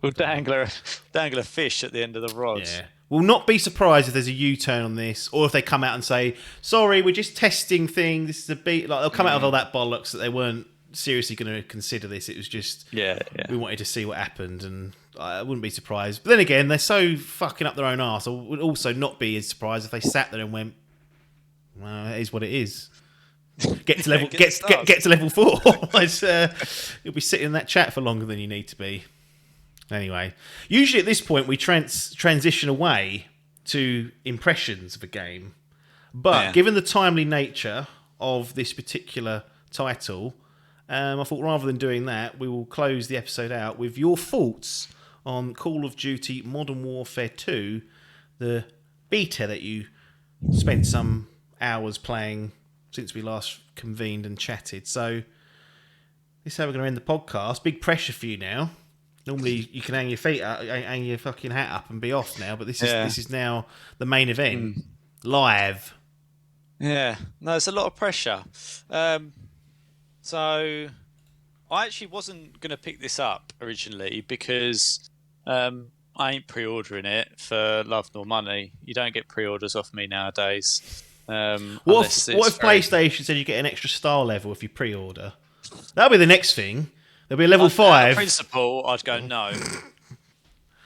B: We'll dangle a fish at the end of the rod.
C: Yeah. We'll not be surprised if there's a U-turn on this, or if they come out and say, "Sorry, we're just testing things. This is a bit like they'll come out with all that bollocks that they weren't seriously going to consider this. It was just we wanted to see what happened, and I wouldn't be surprised. But then again, they're so fucking up their own arse. I would also not be as surprised if they sat there and went, "Well, it is what it is." Get to level get to level 4. You'll be sitting in that chat for longer than you need to be. Anyway, usually at this point we transition away to impressions of a game, but given the timely nature of this particular title, I thought rather than doing that, we will close the episode out with your thoughts on Call of Duty Modern Warfare 2, the beta that you spent some hours playing since we last convened and chatted. So, this is how we're going to end the podcast. Big pressure for you now. Normally you can hang your feet up, hang your fucking hat up and be off now, but this is now the main event. Live.
B: Yeah. No, there's a lot of pressure. So I actually wasn't going to pick this up originally because I ain't pre-ordering it for love nor money. You don't get pre-orders off me nowadays.
C: What if PlayStation said you get an extra star level if you pre-order? That'll be the next thing. There'll be a level 5.
B: In principle, I'd go no.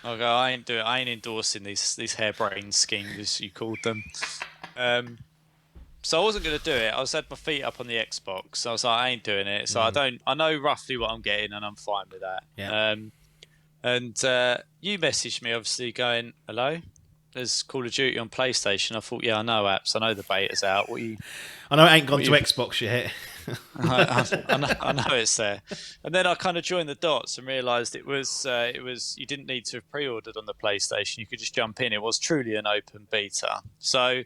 B: I'll go. I ain't endorsing these harebrained schemes, as you called them. So I wasn't going to do it. I had my feet up on the Xbox. So I was like, I ain't doing it. So I know roughly what I'm getting, and I'm fine with that.
C: Yeah.
B: And you messaged me, obviously, going, "Hello, there's Call of Duty on PlayStation." I thought, yeah, I know apps. I know the beta's out.
C: I know it ain't gone to Xbox yet.
B: I know it's there. And then I kind of joined the dots and realised it was you didn't need to have pre-ordered on the PlayStation. You could just jump in. It was truly an open beta. So,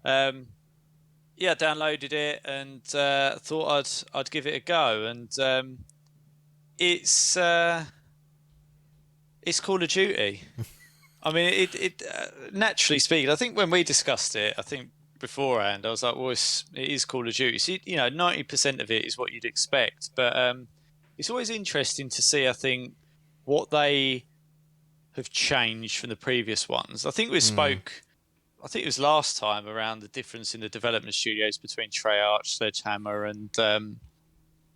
B: I downloaded it and thought I'd give it a go. And it's Call of Duty. I mean, it naturally speaking, I think when we discussed it, I think beforehand, I was like, well, it is Call of Duty. So, 90% of it is what you'd expect. But it's always interesting to see, I think, what they have changed from the previous ones. I think we spoke, I think it was last time, around the difference in the development studios between Treyarch, Sledgehammer, and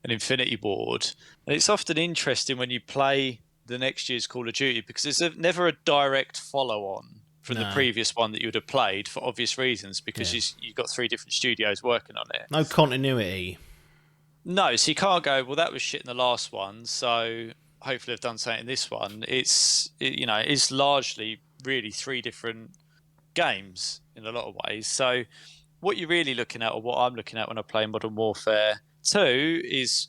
B: Infinity Ward. And it's often interesting when you play the next year's Call of Duty because there's never a direct follow-on from the previous one that you would have played for obvious reasons because you've got 3 different studios working on it.
C: No continuity.
B: No, so you can't go, well, that was shit in the last one, so hopefully I've done something in this one. It's largely really 3 different games in a lot of ways. So what you're really looking at, or what I'm looking at when I play Modern Warfare 2, is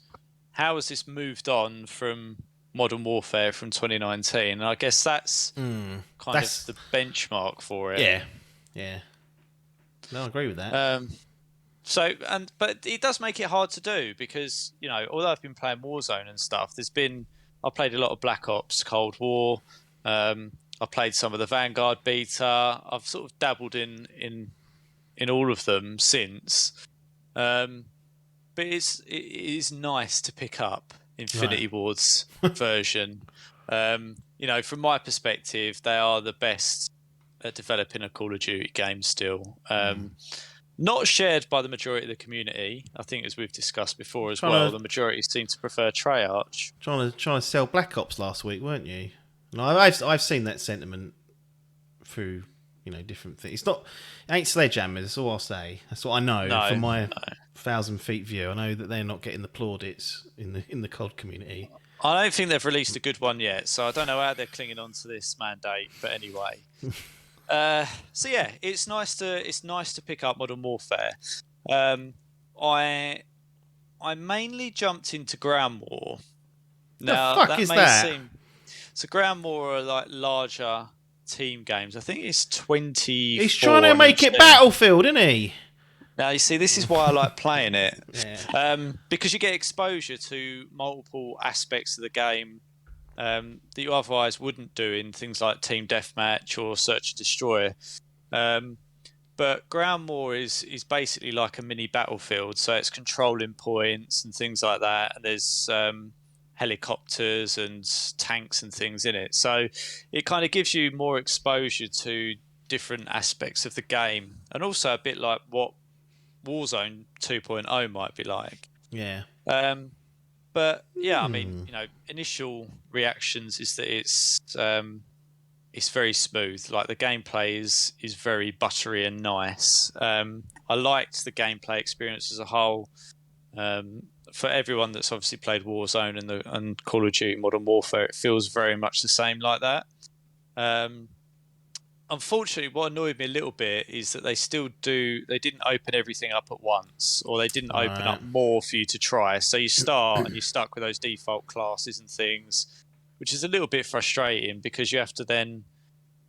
B: how has this moved on from Modern Warfare from 2019, and I guess that's kind of the benchmark for it.
C: Yeah. No, I agree with that.
B: But it does make it hard to do because although I've been playing Warzone and stuff, I played a lot of Black Ops, Cold War. I played some of the Vanguard beta. I've sort of dabbled in all of them since. But it is nice to pick up Infinity Ward's version. From my perspective, they are the best at developing a Call of Duty game still. Not shared by the majority of the community. I think, as we've discussed before as well, the majority seem to prefer Treyarch.
C: Trying to sell Black Ops last week, weren't you? No, I've seen that sentiment through different things. It ain't Sledgehammer. That's all I'll say. That's what I know from my 1,000 feet view. I know that they're not getting the plaudits in the COD community.
B: I don't think they've released a good one yet, so I don't know how they're clinging on to this mandate. But anyway, it's nice to pick up Modern Warfare. I mainly jumped into Ground War. Now,
C: the fuck is that?
B: So Ground War are like larger team games. I think it's 20.
C: He's trying to make it Battlefield, isn't he?
B: Now, you see, this is why I like playing it.
C: Yeah.
B: Because you get exposure to multiple aspects of the game that you otherwise wouldn't do in things like Team Deathmatch or Search and Destroy. But Ground War is basically like a mini Battlefield, so it's controlling points and things like that. And there's helicopters and tanks and things in it. So it kind of gives you more exposure to different aspects of the game. And also a bit like what Warzone 2.0 might be like.
C: Yeah.
B: But yeah, I mean, initial reactions is that it's very smooth. Like the gameplay is very buttery and nice. I liked the gameplay experience as a whole. For everyone that's obviously played Warzone and Call of Duty Modern Warfare, it feels very much the same like that. Unfortunately, what annoyed me a little bit is that they didn't open everything up at once, or they didn't open up more for you to try. So you start and you're stuck with those default classes and things, which is a little bit frustrating because you have to then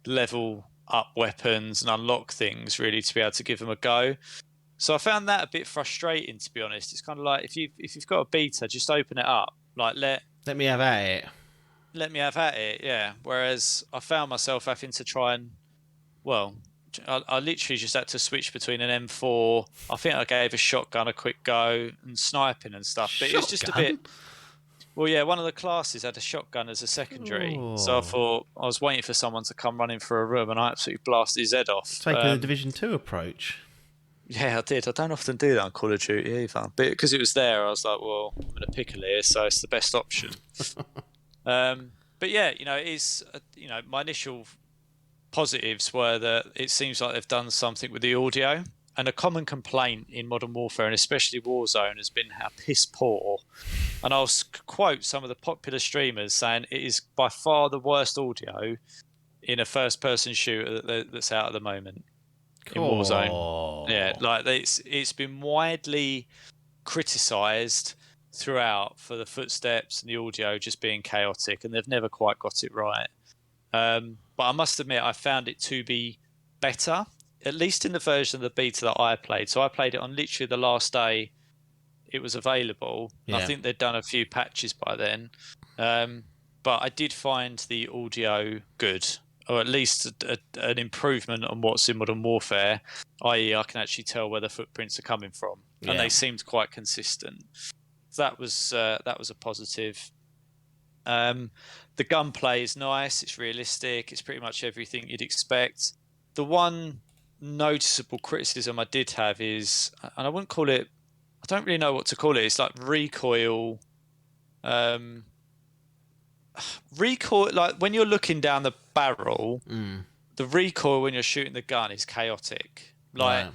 B: level up weapons and unlock things really to be able to give them a go. So I found that a bit frustrating, to be honest. It's kind of like if you've got a beta, just open it up. Like let
C: me have at it.
B: Let me have at it, yeah. Whereas I found myself having to try and, well, I literally just had to switch between an M4. I think I gave a shotgun a quick go and sniping and stuff. But it was just a bit. Well, yeah, one of the classes had a shotgun as a secondary. So I thought I was waiting for someone to come running for a room and I absolutely blasted his head off.
C: Taking the Division 2 approach.
B: Yeah, I did. I don't often do that on Call of Duty either. But because it was there, I was like, well, I'm going to pick a here, so it's the best option. But yeah, it is, my initial positives were that it seems like they've done something with the audio. And a common complaint in Modern Warfare, and especially Warzone, has been how piss poor. And I'll quote some of the popular streamers saying it is by far the worst audio in a first-person shooter that's out at the moment. In Warzone. Yeah, like it's been widely criticised throughout for the footsteps and the audio just being chaotic, and they've never quite got it right. But I must admit, I found it to be better, at least in the version of the beta that I played. So I played it on literally the last day it was available. Yeah. I think they'd done a few patches by then. But I did find the audio good, or at least an improvement on what's in Modern Warfare, i.e. I can actually tell where the footprints are coming from. Yeah. And they seemed quite consistent. So that was a positive. The gunplay is nice, it's realistic, it's pretty much everything you'd expect. The one noticeable criticism I did have is, and I wouldn't call it, I don't really know what to call it, it's like recoil. Recoil, like when you're looking down the barrel, the recoil when you're shooting the gun is chaotic. Like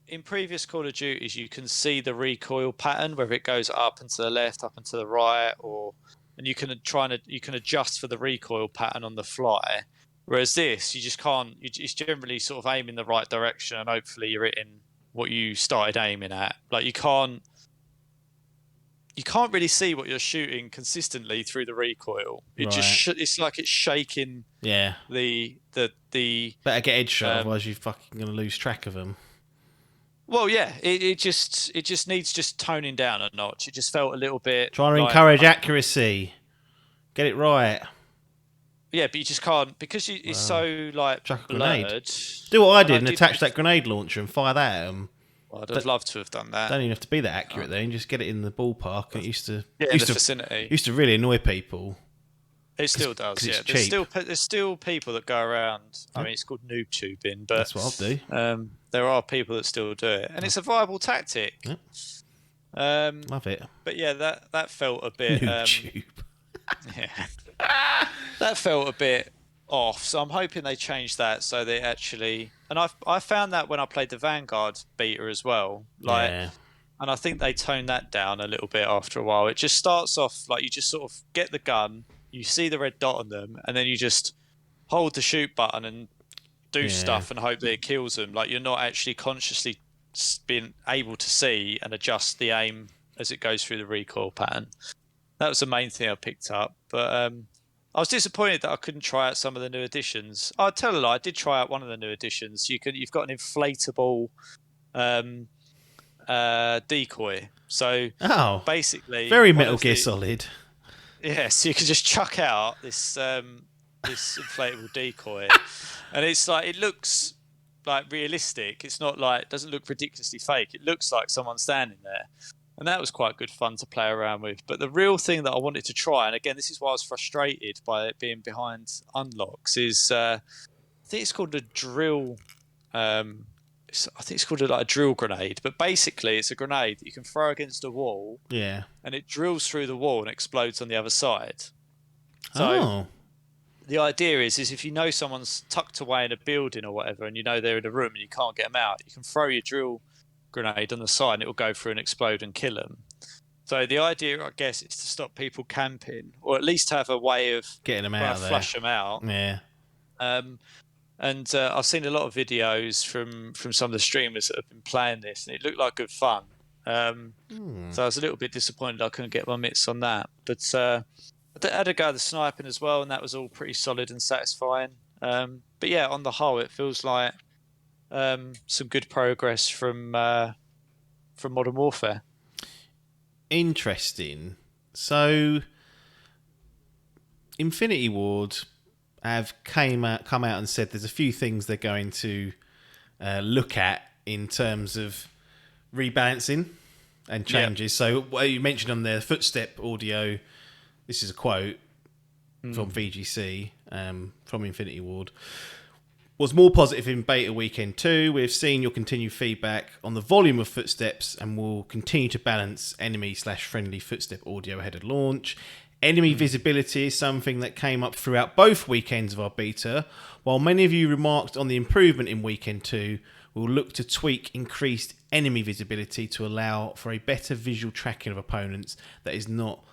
B: in previous Call of Duties, you can see the recoil pattern, whether it goes up and to the left, up and to the right, and you can adjust for the recoil pattern on the fly. Whereas this, you just can't. It's generally sort of aiming the right direction, and hopefully you're hitting what you started aiming at. Like you can't really see what you're shooting consistently through the recoil. It just it's like it's shaking.
C: Yeah.
B: The
C: better get headshot, otherwise you're fucking gonna lose track of them.
B: Well, yeah, it just needs just toning down a notch. It just felt a little bit.
C: Trying to encourage accuracy. Get it right.
B: Yeah, but you just can't because it's so like
C: chuck a
B: blurred.
C: Grenade. Do what I did and attach that grenade launcher and fire that at them.
B: Well, I'd have loved to have done that.
C: Don't even have to be that accurate then. Just get it in the ballpark. And it used to
B: vicinity.
C: Used to really annoy people.
B: It still does. Yeah, there's still people that go around. I mean, it's called noob tubing, but
C: that's what I'll do.
B: There are people that still do it, and it's a viable tactic.
C: Yeah. Love it.
B: But yeah, that felt a bit.
C: Noob tube.
B: Yeah. That felt a bit off. So I'm hoping they change that so they actually. And I found that when I played the Vanguard beta as well. And I think they toned that down a little bit after a while. It just starts off like you just sort of get the gun, you see the red dot on them, and then you just hold the shoot button and do stuff and hope that it kills them. Like you're not actually consciously being able to see and adjust the aim as it goes through the recoil pattern. That was the main thing I picked up. But I was disappointed that I couldn't try out some of the new additions. I'll tell a lie, I did try out one of the new additions. You've got an inflatable decoy. So basically,
C: very Metal Gear Solid.
B: Yeah, so you can just chuck out this inflatable decoy, and it's like it looks like realistic. It's not like it doesn't look ridiculously fake. It looks like someone standing there. And that was quite good fun to play around with. But the real thing that I wanted to try, and again, this is why I was frustrated by it being behind unlocks, is I think it's called a drill. I think it's called a drill grenade. But basically, it's a grenade that you can throw against a wall. Yeah. And it drills through the wall and explodes on the other side. So the idea is if you know someone's tucked away in a building or whatever, and you know they're in a room and you can't get them out, you can throw your drill grenade on the side and it will go through and explode and kill them. So the idea, I guess, is to stop people camping, or at least have a way of
C: getting them out of there.
B: Flush them out.
C: Yeah.
B: And I've seen a lot of videos from some of the streamers that have been playing this, and it looked like good fun. So I was a little bit disappointed I couldn't get my mitts on that. But I had a go at the sniping as well, and that was all pretty solid and satisfying. But yeah, on the whole, it feels like some good progress from Modern Warfare.
C: Interesting. So, Infinity Ward have come out and said there's a few things they're going to look at in terms of rebalancing and changes. So, what you mentioned on the footstep audio, this is a quote from VGC, from Infinity Ward. Was more positive in beta weekend 2. We've seen your continued feedback on the volume of footsteps and will continue to balance enemy/friendly footstep audio ahead of launch. Enemy visibility is something that came up throughout both weekends of our beta. While many of you remarked on the improvement in weekend 2, we'll look to tweak increased enemy visibility to allow for a better visual tracking of opponents that is not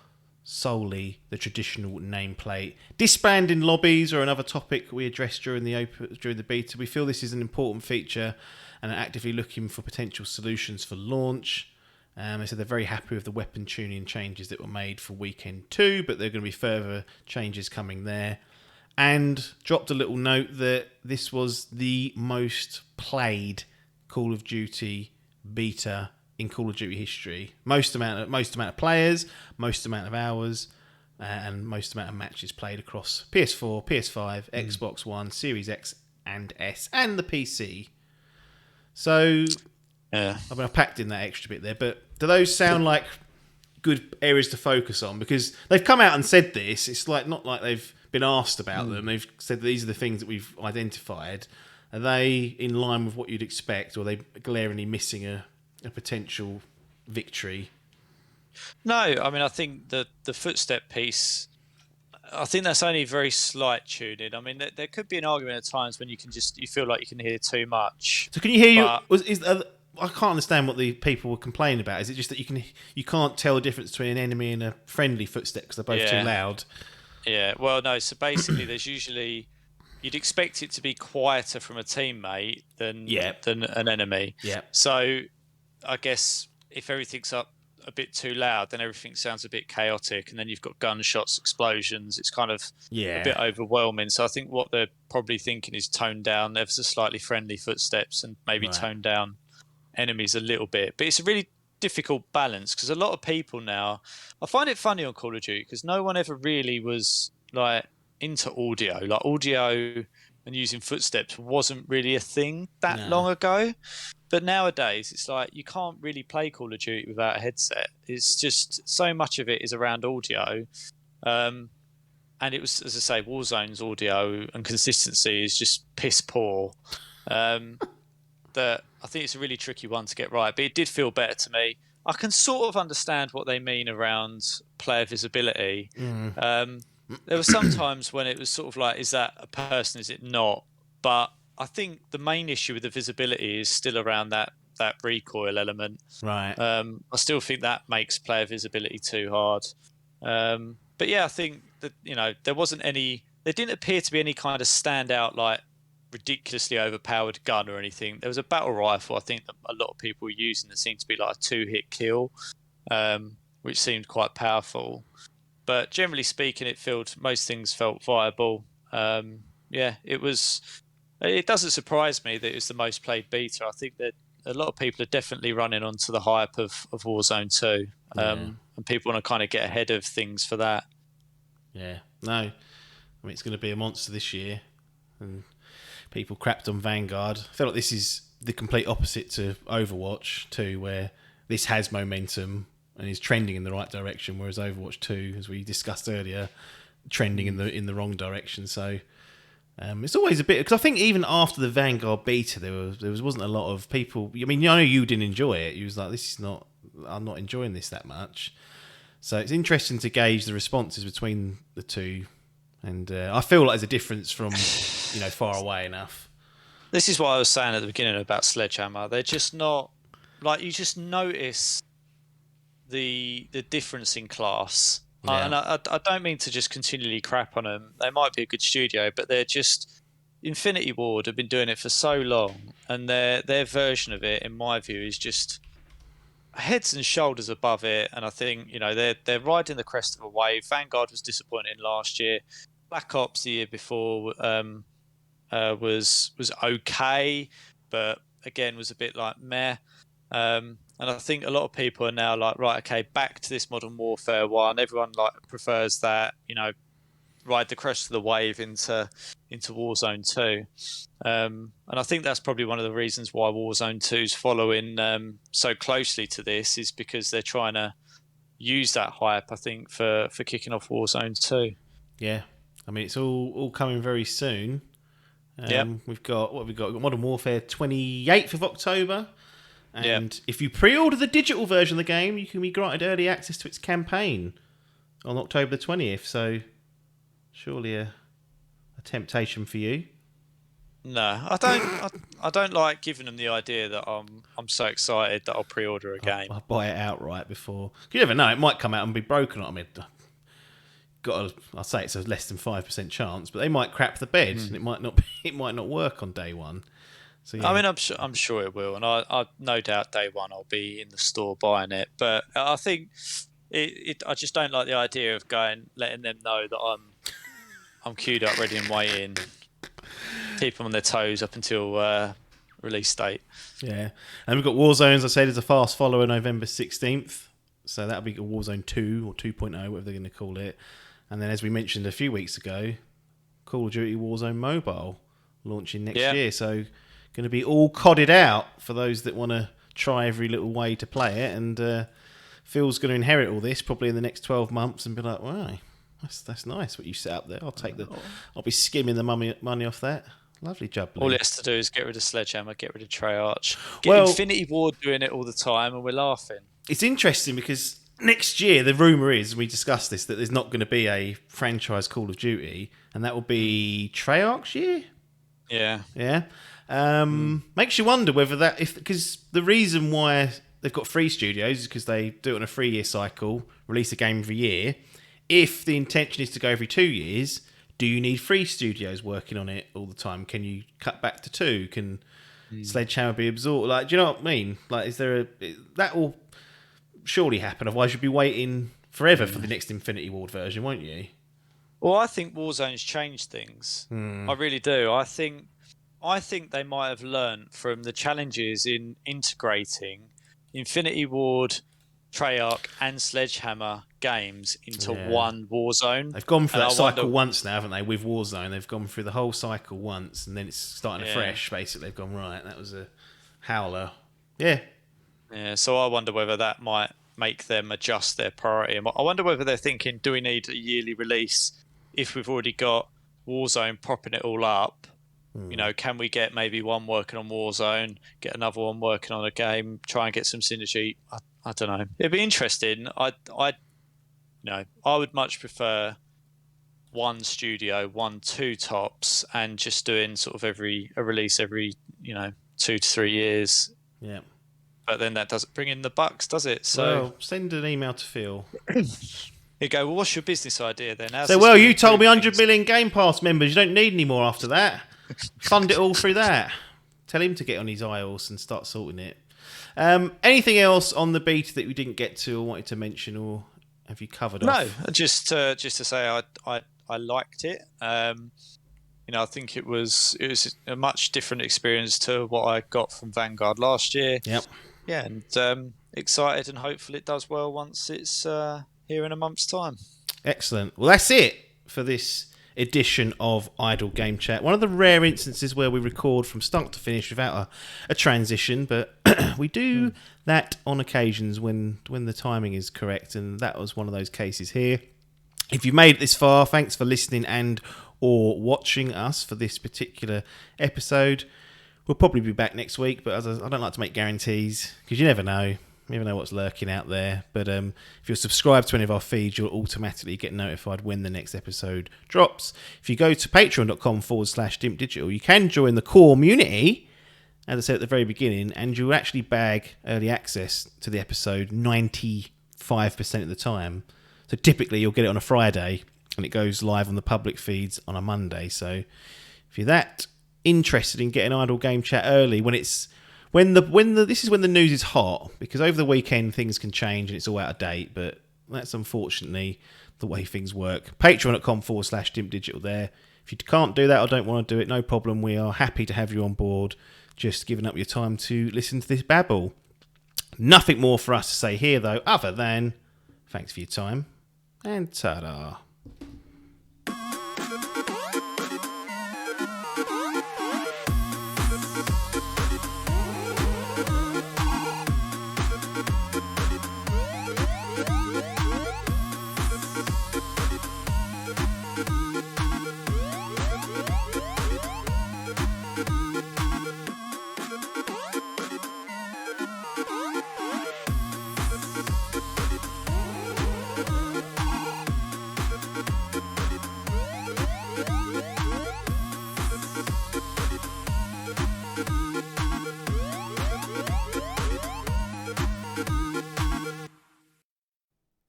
C: solely the traditional nameplate. Disbanding lobbies are another topic we addressed during the beta. We feel this is an important feature and are actively looking for potential solutions for launch. They said they're very happy with the weapon tuning changes that were made for weekend 2, but there are going to be further changes coming there. And dropped a little note that this was the most played Call of Duty beta in Call of Duty history. Most amount of players, most amount of hours, and most amount of matches played across PS4, PS5, Xbox One, Series X and S, and the PC. So,
B: Yeah.
C: I mean, I packed in that extra bit there, but do those sound like good areas to focus on? Because they've come out and said this. It's like not like they've been asked about them. They've said these are the things that we've identified. Are they in line with what you'd expect, or are they glaringly missing a potential victory?
B: No, I mean, I think the footstep piece, I think that's only very slight tuning. I mean, there could be an argument at times when you feel like you can hear too much.
C: So can you hear I can't understand what the people were complaining about. Is it just that you can't tell the difference between an enemy and a friendly footstep because they're both too loud?
B: Yeah, well, no, so basically there's usually, you'd expect it to be quieter from a teammate than an enemy.
C: Yeah.
B: So I guess if everything's up a bit too loud, then everything sounds a bit chaotic, and then you've got gunshots, explosions. It's kind of a bit overwhelming. So I think what they're probably thinking is tone down ever so slightly friendly footsteps and maybe tone down enemies a little bit. But it's a really difficult balance because a lot of people now, I find it funny on Call of Duty because no one ever really was like into audio. Like audio and using footsteps wasn't really a thing that long ago. But nowadays, it's like you can't really play Call of Duty without a headset. It's just so much of it is around audio. And it was, as I say, Warzone's audio and consistency is just piss poor. That I think it's a really tricky one to get right. But it did feel better to me. I can sort of understand what they mean around player visibility. There were some times when it was sort of like, is that a person, is it not? But I think the main issue with the visibility is still around that recoil element.
C: Right.
B: I still think that makes player visibility too hard. But yeah, I think that, there didn't appear to be any kind of standout, like ridiculously overpowered gun or anything. There was a battle rifle, I think, that a lot of people were using that seemed to be like a 2-hit kill, which seemed quite powerful. But generally speaking, most things felt viable. It doesn't surprise me that it was the most played beta. I think that a lot of people are definitely running onto the hype of Warzone 2. And people want to kind of get ahead of things for that.
C: Yeah. No. I mean, it's going to be a monster this year. And people crapped on Vanguard. I feel like this is the complete opposite to Overwatch 2, where this has momentum and is trending in the right direction, whereas Overwatch 2, as we discussed earlier, trending in the wrong direction. So it's always a bit, because I think even after the Vanguard beta, there wasn't a lot of people. I mean, I know you didn't enjoy it. You was like, I'm not enjoying this that much. So it's interesting to gauge the responses between the two, and I feel like there's a difference from far away enough.
B: This is what I was saying at the beginning about Sledgehammer. They're just not, like, you just notice the difference in class.
C: Yeah.
B: And I don't mean to just continually crap on them. They might be a good studio, but they're just, Infinity Ward have been doing it for so long, and their version of it, in my view, is just heads and shoulders above it. And I think they're riding the crest of a wave. Vanguard was disappointing last year. Black Ops the year before was okay, but again was a bit like meh. And I think a lot of people are now like, right, okay, back to this Modern Warfare 1. Everyone like prefers that, ride the crest of the wave into Warzone 2. And I think that's probably one of the reasons why Warzone 2 is following so closely to this, is because they're trying to use that hype, I think, for kicking off Warzone 2.
C: Yeah. I mean, it's all coming very soon. We've got Modern Warfare 28th of October. And if you pre-order the digital version of the game, you can be granted early access to its campaign on October the 20th. So surely a temptation for you.
B: No, I don't like giving them the idea that I'm so excited that I'll pre-order a game.
C: I'll buy it outright before. You never know; it might come out and be broken. I mean, I'll say it's a less than 5% chance, but they might crap the bed, and it might not. It might not work on day one. So yeah.
B: I mean, I'm sure it will, and I no doubt day one I'll be in the store buying it. But I think I just don't like the idea of letting them know that I'm queued up, ready and waiting. Keep them on their toes up until release date.
C: Yeah, and we've got Warzone, as I said, as a fast follower, November 16th. So that'll be Warzone 2 or 2.0, whatever they're going to call it. And then, as we mentioned a few weeks ago, Call of Duty Warzone Mobile launching next year. So going to be all codded out for those that want to try every little way to play it. And Phil's going to inherit all this probably in the next 12 months and be like, wow, that's nice what you set up there. I'll be skimming the money off that. Lovely job.
B: All he has to do is get rid of Sledgehammer, get rid of Treyarch, get Infinity Ward doing it all the time, and we're laughing.
C: It's interesting because next year the rumour is, we discussed this, that there's not going to be a franchise Call of Duty, and that will be Treyarch's year. Yeah. Makes you wonder whether because the reason why they've got 3 studios is because they do it on a 3-year cycle, release a game every year. If the intention is to go every 2 years, do you need 3 studios working on it all the time? Can you cut back to 2? Can Sledgehammer be absorbed? Like, do you know what I mean? Like, that will surely happen. Otherwise, you'll be waiting forever for the next Infinity Ward version, won't you?
B: Well, I think Warzone's changed things. I really do. I think they might have learnt from the challenges in integrating Infinity Ward, Treyarch and Sledgehammer games into one Warzone.
C: They've gone through that cycle once now, haven't they? With Warzone, they've gone through the whole cycle once, and then it's starting afresh. Basically, they've gone, right, that was a howler. Yeah.
B: So I wonder whether that might make them adjust their priority. I wonder whether they're thinking, do we need a yearly release if we've already got Warzone propping it all up? Can we get maybe one working on Warzone, get another one working on a game, try and get some synergy? I don't know. It'd be interesting. I would much prefer one studio, 1-2 tops, and just doing sort of a release every 2 to 3 years.
C: Yeah.
B: But then that doesn't bring in the bucks, does it? So
C: send an email to Phil.
B: You go, well, what's your business idea then?
C: You told me 100 million Game Pass members. You don't need any more after that. Fund it all through that. Tell him to get on his iOS and start sorting it. Anything else on the beta that we didn't get to or wanted to mention, or have you covered off?
B: No, just to say I liked it. I think it was a much different experience to what I got from Vanguard last year.
C: Yep.
B: Yeah, and excited and hopeful it does well once it's here in a month's time.
C: Excellent. Well, that's it for this edition of Idle Game Chat. One of the rare instances where we record from start to finish without a transition, but we do that on occasions when the timing is correct, and that was one of those cases here. If you've made it this far, thanks for listening and or watching us for this particular episode. We'll probably be back next week, but I don't like to make guarantees because you never know. You never know what's lurking out there. But if you're subscribed to any of our feeds, you'll automatically get notified when the next episode drops. If you go to patreon.com/Dimp Digital, you can join the core community, as I said at the very beginning, and you'll actually bag early access to the episode 95% of the time. So typically you'll get it on a Friday, and it goes live on the public feeds on a Monday. So if you're that interested in getting Idle Game Chat early, this is when the news is hot, because over the weekend things can change and it's all out of date, but that's unfortunately the way things work. Patreon.com/Dimp Digital there. If you can't do that or don't want to do it, no problem. We are happy to have you on board just giving up your time to listen to this babble. Nothing more for us to say here, though, other than thanks for your time and ta-da.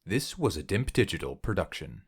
A: This was a Dimp Digital production.